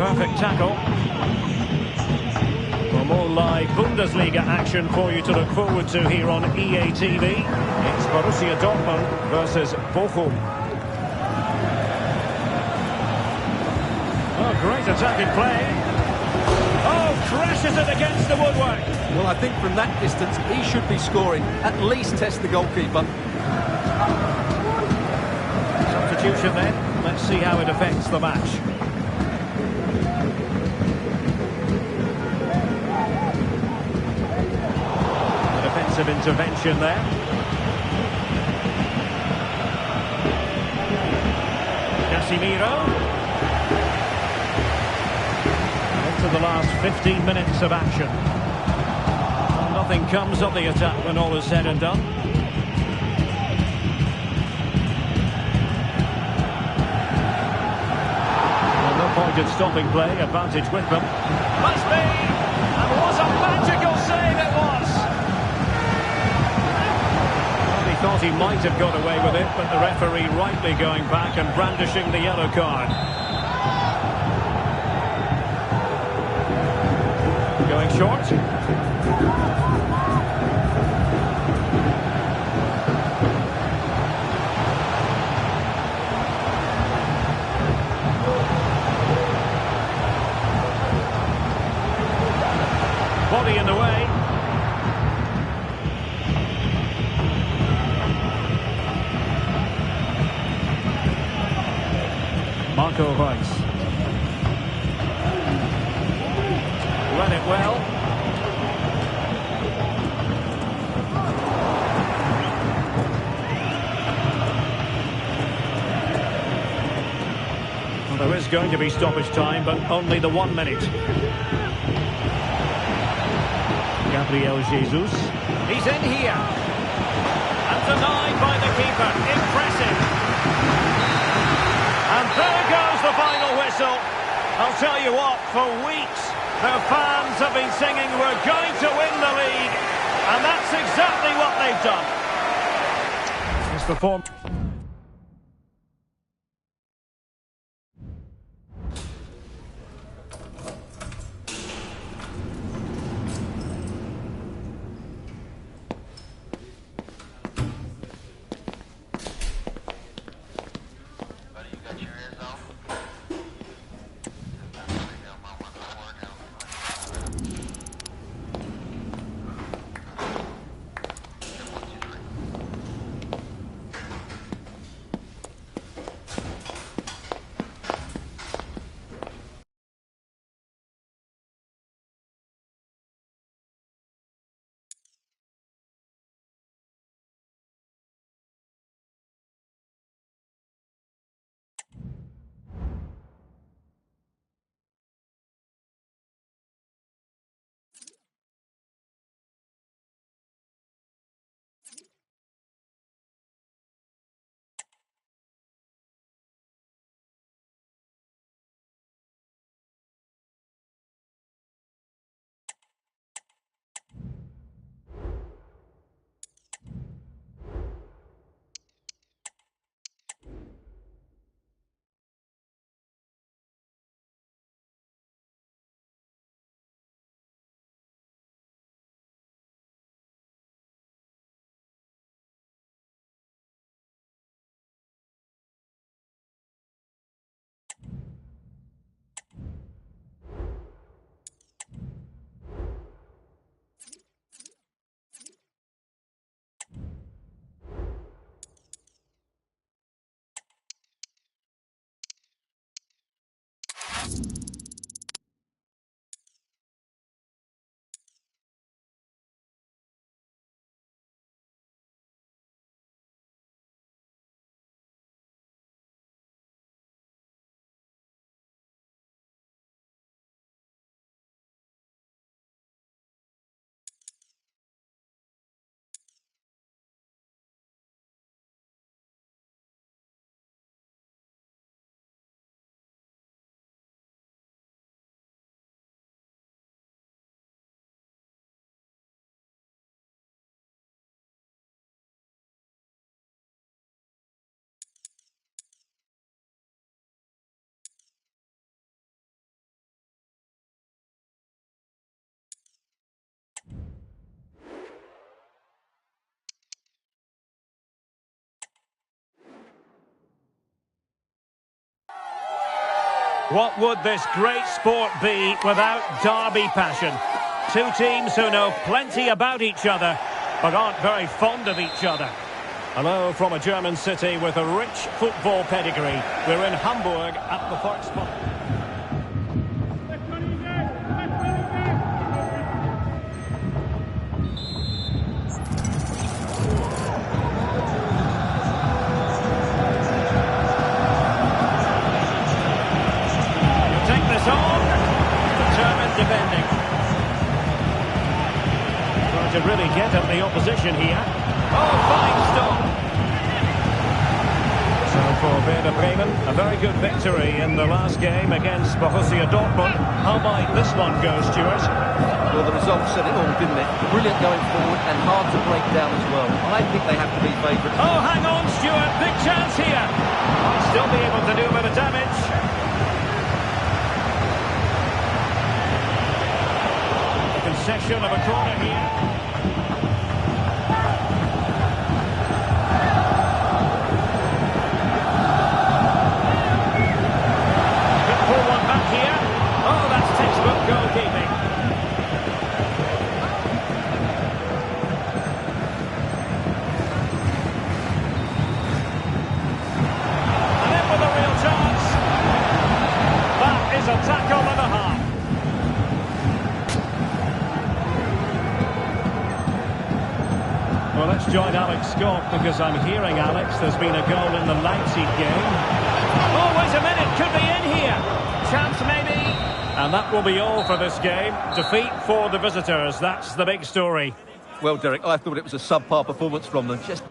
Perfect tackle. For more live Bundesliga action for you to look forward to here on EA TV, it's Borussia Dortmund versus Bochum. Oh, great attacking play. Oh, crashes it against the woodwork. Well, I think from that distance, he should be scoring. At least test the goalkeeper. Substitution then. Let's see how it affects the match. Of intervention there. Casemiro. Into the last 15 minutes of action. Nothing comes of the attack when all is said and done. Well, no point in stopping play. Advantage with them. Must be! And what a magical save it was! Thought he might have got away with it, but the referee rightly going back and brandishing the yellow card. Going short. Body in the way. Marco Reus. Run it well. Well, there is going to be stoppage time, but only the 1 minute. Gabriel Jesus. He's in here. And denied by the keeper. Impressive. And there goes the final whistle. I'll tell you what, for weeks, their fans have been singing, we're going to win the league. And that's exactly what they've done. It's the form. What would this great sport be without derby passion? Two teams who know plenty about each other, but aren't very fond of each other. Hello from a German city with a rich football pedigree. We're in Hamburg at the Volkspark. Defending. Trying to really get at the opposition here. Oh, fine stop. So for Werder Bremen, a very good victory in the last game against Borussia Dortmund. How might this one go, Stuart? Well, the result said it all, didn't it? Brilliant going forward and hard to break down as well. I think they have to be favourites. Oh, hang on, Stuart. Big chance here. Might still be able to do a bit of damage. Concession of a corner here. Could pull one back here. Oh, that's textbook goalkeeping. And in with a real chance. That is a tackle and a half. Well, let's join Alex Scott because I'm hearing, Alex, there's been a goal in the Leipzig game. Oh, wait a minute, could be in here. Chance maybe. And that will be all for this game. Defeat for the visitors, that's the big story. Well, Derek, I thought it was a subpar performance from them. Just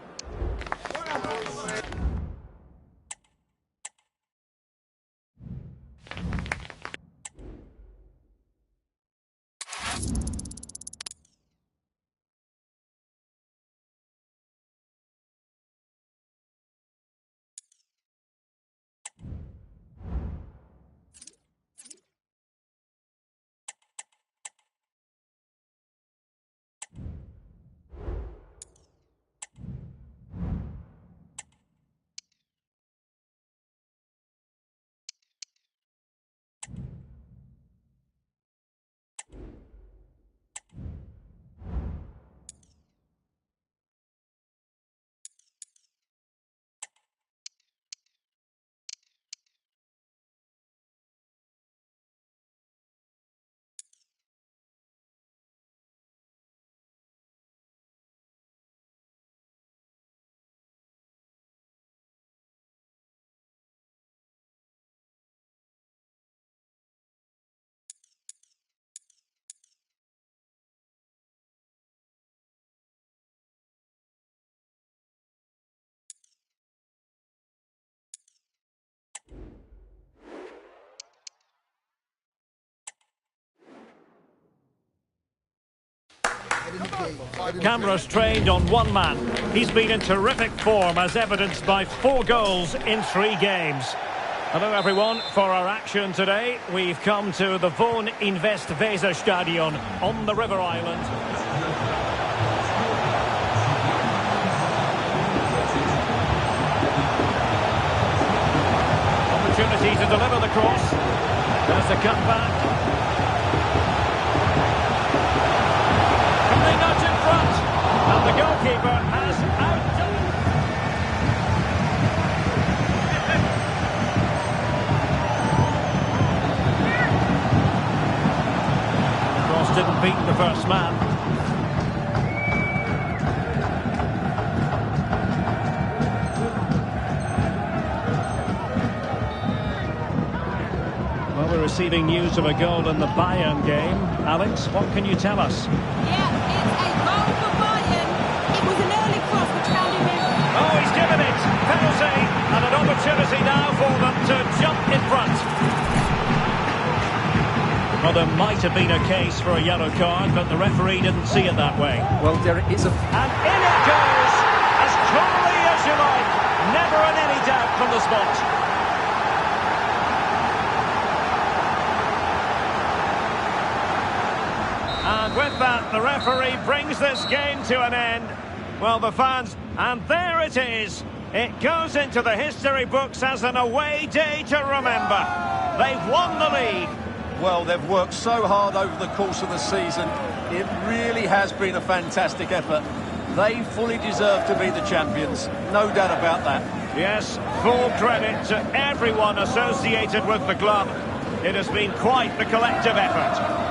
Cameras trained on one man. He's been in terrific form as evidenced by 4 goals in 3 games. Hello everyone, for our action today we've come to the Wohn Invest Weserstadion on the River Island. Opportunity to deliver the cross. There's the cutback. Can they nudge in front? And the goalkeeper has outdone. receiving news of a goal in the Bayern game. Alex, what can you tell us? Yeah, it's a goal for Bayern. It was an early cross which found him in. Oh, he's given it! Penalty! And an opportunity now for them to jump in front. Well, there might have been a case for a yellow card, but the referee didn't see it that way. Well, Derek, it's a... And in it goes! As coolly as you like. Never in any doubt from the spot. And with that, the referee brings this game to an end. Well, the fans, and there it is. It goes into the history books as an away day to remember. They've won the league. Well, they've worked so hard over the course of the season. It really has been a fantastic effort. They fully deserve to be the champions. No doubt about that. Yes, full credit to everyone associated with the club. It has been quite the collective effort.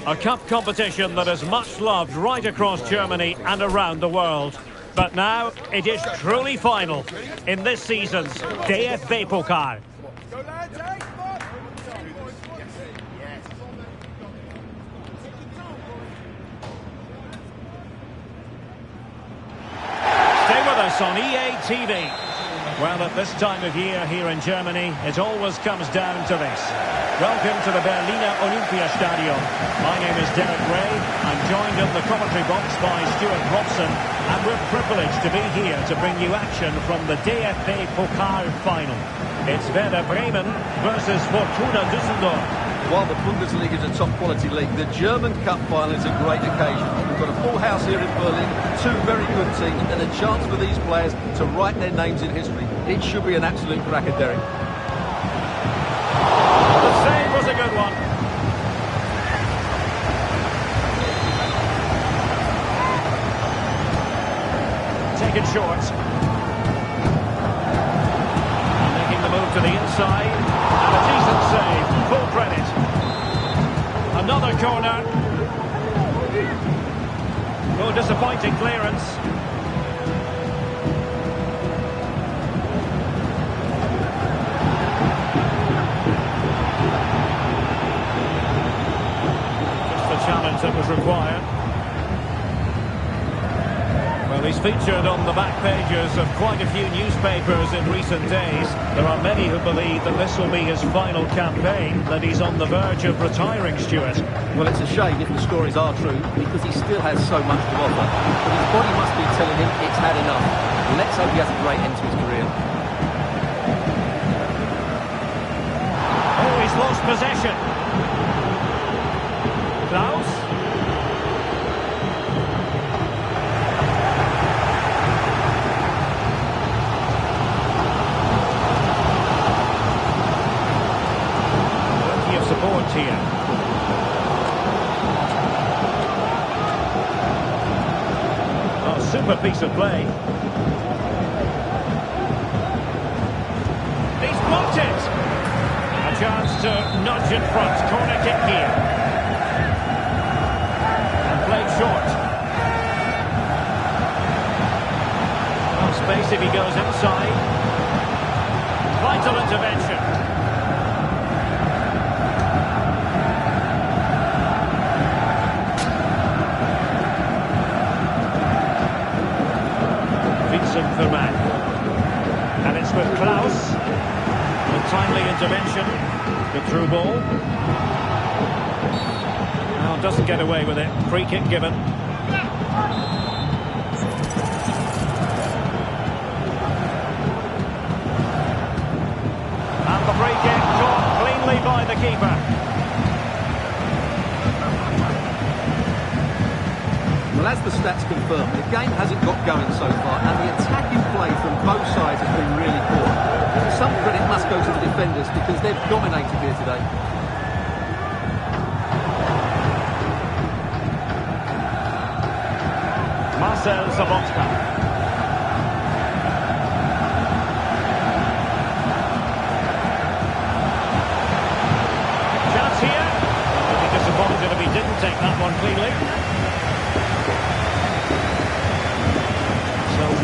A cup competition that is much loved right across Germany and around the world. But now it is truly final in this season's DFB Pokal. Stay with us on EA TV. Well, at this time of year here in Germany, it always comes down to this. Welcome to the Berliner Olympiastadion. My name is Derek Ray. I'm joined in the commentary box by Stuart Robson, and we're privileged to be here to bring you action from the DFB Pokal final. It's Werder Bremen versus Fortuna Düsseldorf. While the Bundesliga is a top-quality league, the German Cup final is a great occasion. We've got a full house here in Berlin, two very good teams, and a chance for these players to write their names in history. It should be an absolute cracker, Derek. The save was a good one. Taken short. Making the move to the inside. And a decent save. Full credit. Another corner. Oh, disappointing clearance. Just the challenge that was required. Well, he's featured on the back pages of quite a few newspapers in recent days. There are many who believe that this will be his final campaign, that he's on the verge of retiring, Stuart. Well, it's a shame if the stories are true, because he still has so much to offer. But his body must be telling him it's had enough. Let's hope he has a great end to his career. Oh, he's lost possession. Klaus. Plenty of support here. Oh, super piece of play. He's blocked it. A chance to nudge in front. Corner kick here. And played short. Well, space if he goes inside. Vital intervention. And it's with Klaus. A timely intervention. The through ball. Well, doesn't get away with it. Free kick given. And the free kick caught cleanly by the keeper. Well, as the stats confirm, the game hasn't got going so far, and the attacking play from both sides has been really poor. Some credit must go to the defenders because they've dominated here today. Marcel Sabotka. Chance here. I'd be disappointed if he didn't take that one cleanly.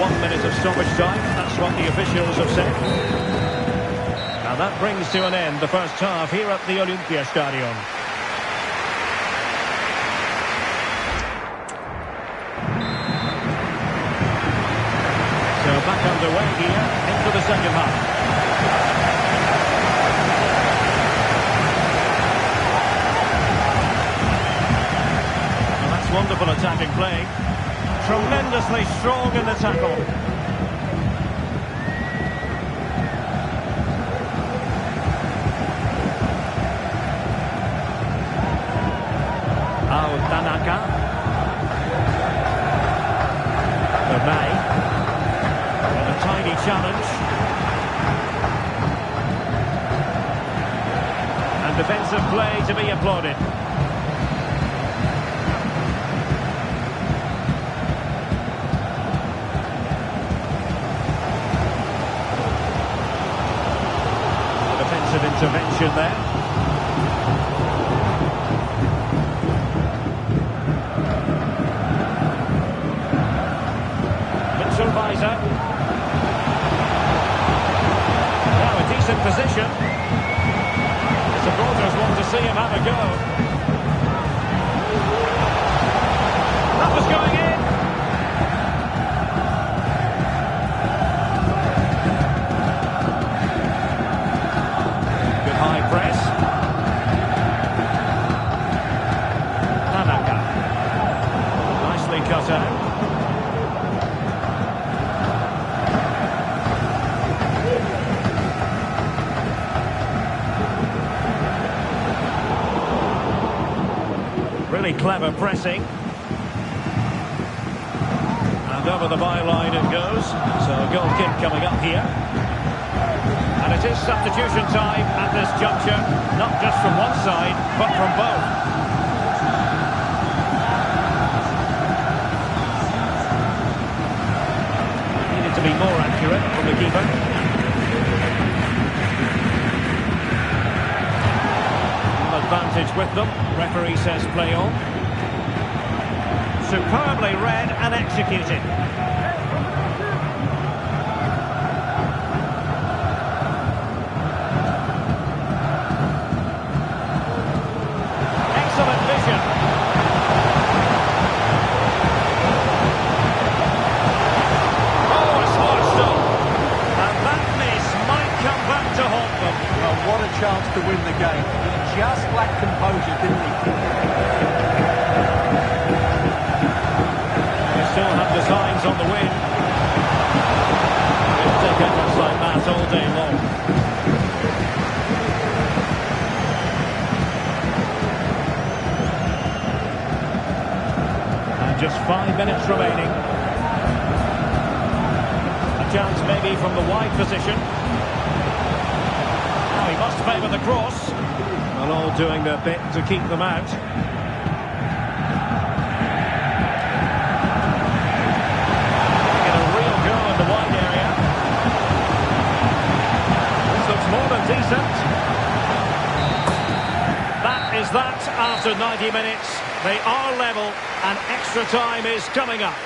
1 minute of stoppage time, that's what the officials have said. Now that brings to an end the first half here at the Olympiastadion. So back underway here into the second half. Well, that's wonderful attacking play. Tremendously strong in the tackle. Tanaka. May. And a tiny challenge. And defensive play to be applauded. Intervention there. Mitchell-Weiser. Now a decent position. The supporters want to see him have a go. That was going in. Really clever pressing. And over the byline it goes. So a goal kick coming up here. And it is substitution time at this juncture. Not just from one side, but from both. Needed to be more accurate from the keeper. Advantage with them. Referee says play on. Superbly read and executed. Excellent vision. Oh, it's hard stop. And that miss might come back to haunt them. Well, what a chance to win the game. He just lacked composure, didn't he? They still have designs on the win. They'll take efforts like that all day long. And just 5 minutes remaining. A chance maybe from the wide position. Oh, he must favour the cross. Well, all doing their bit to keep them out. Get a real go in the wide area. This looks more than decent. That is that after 90 minutes. They are level and extra time is coming up.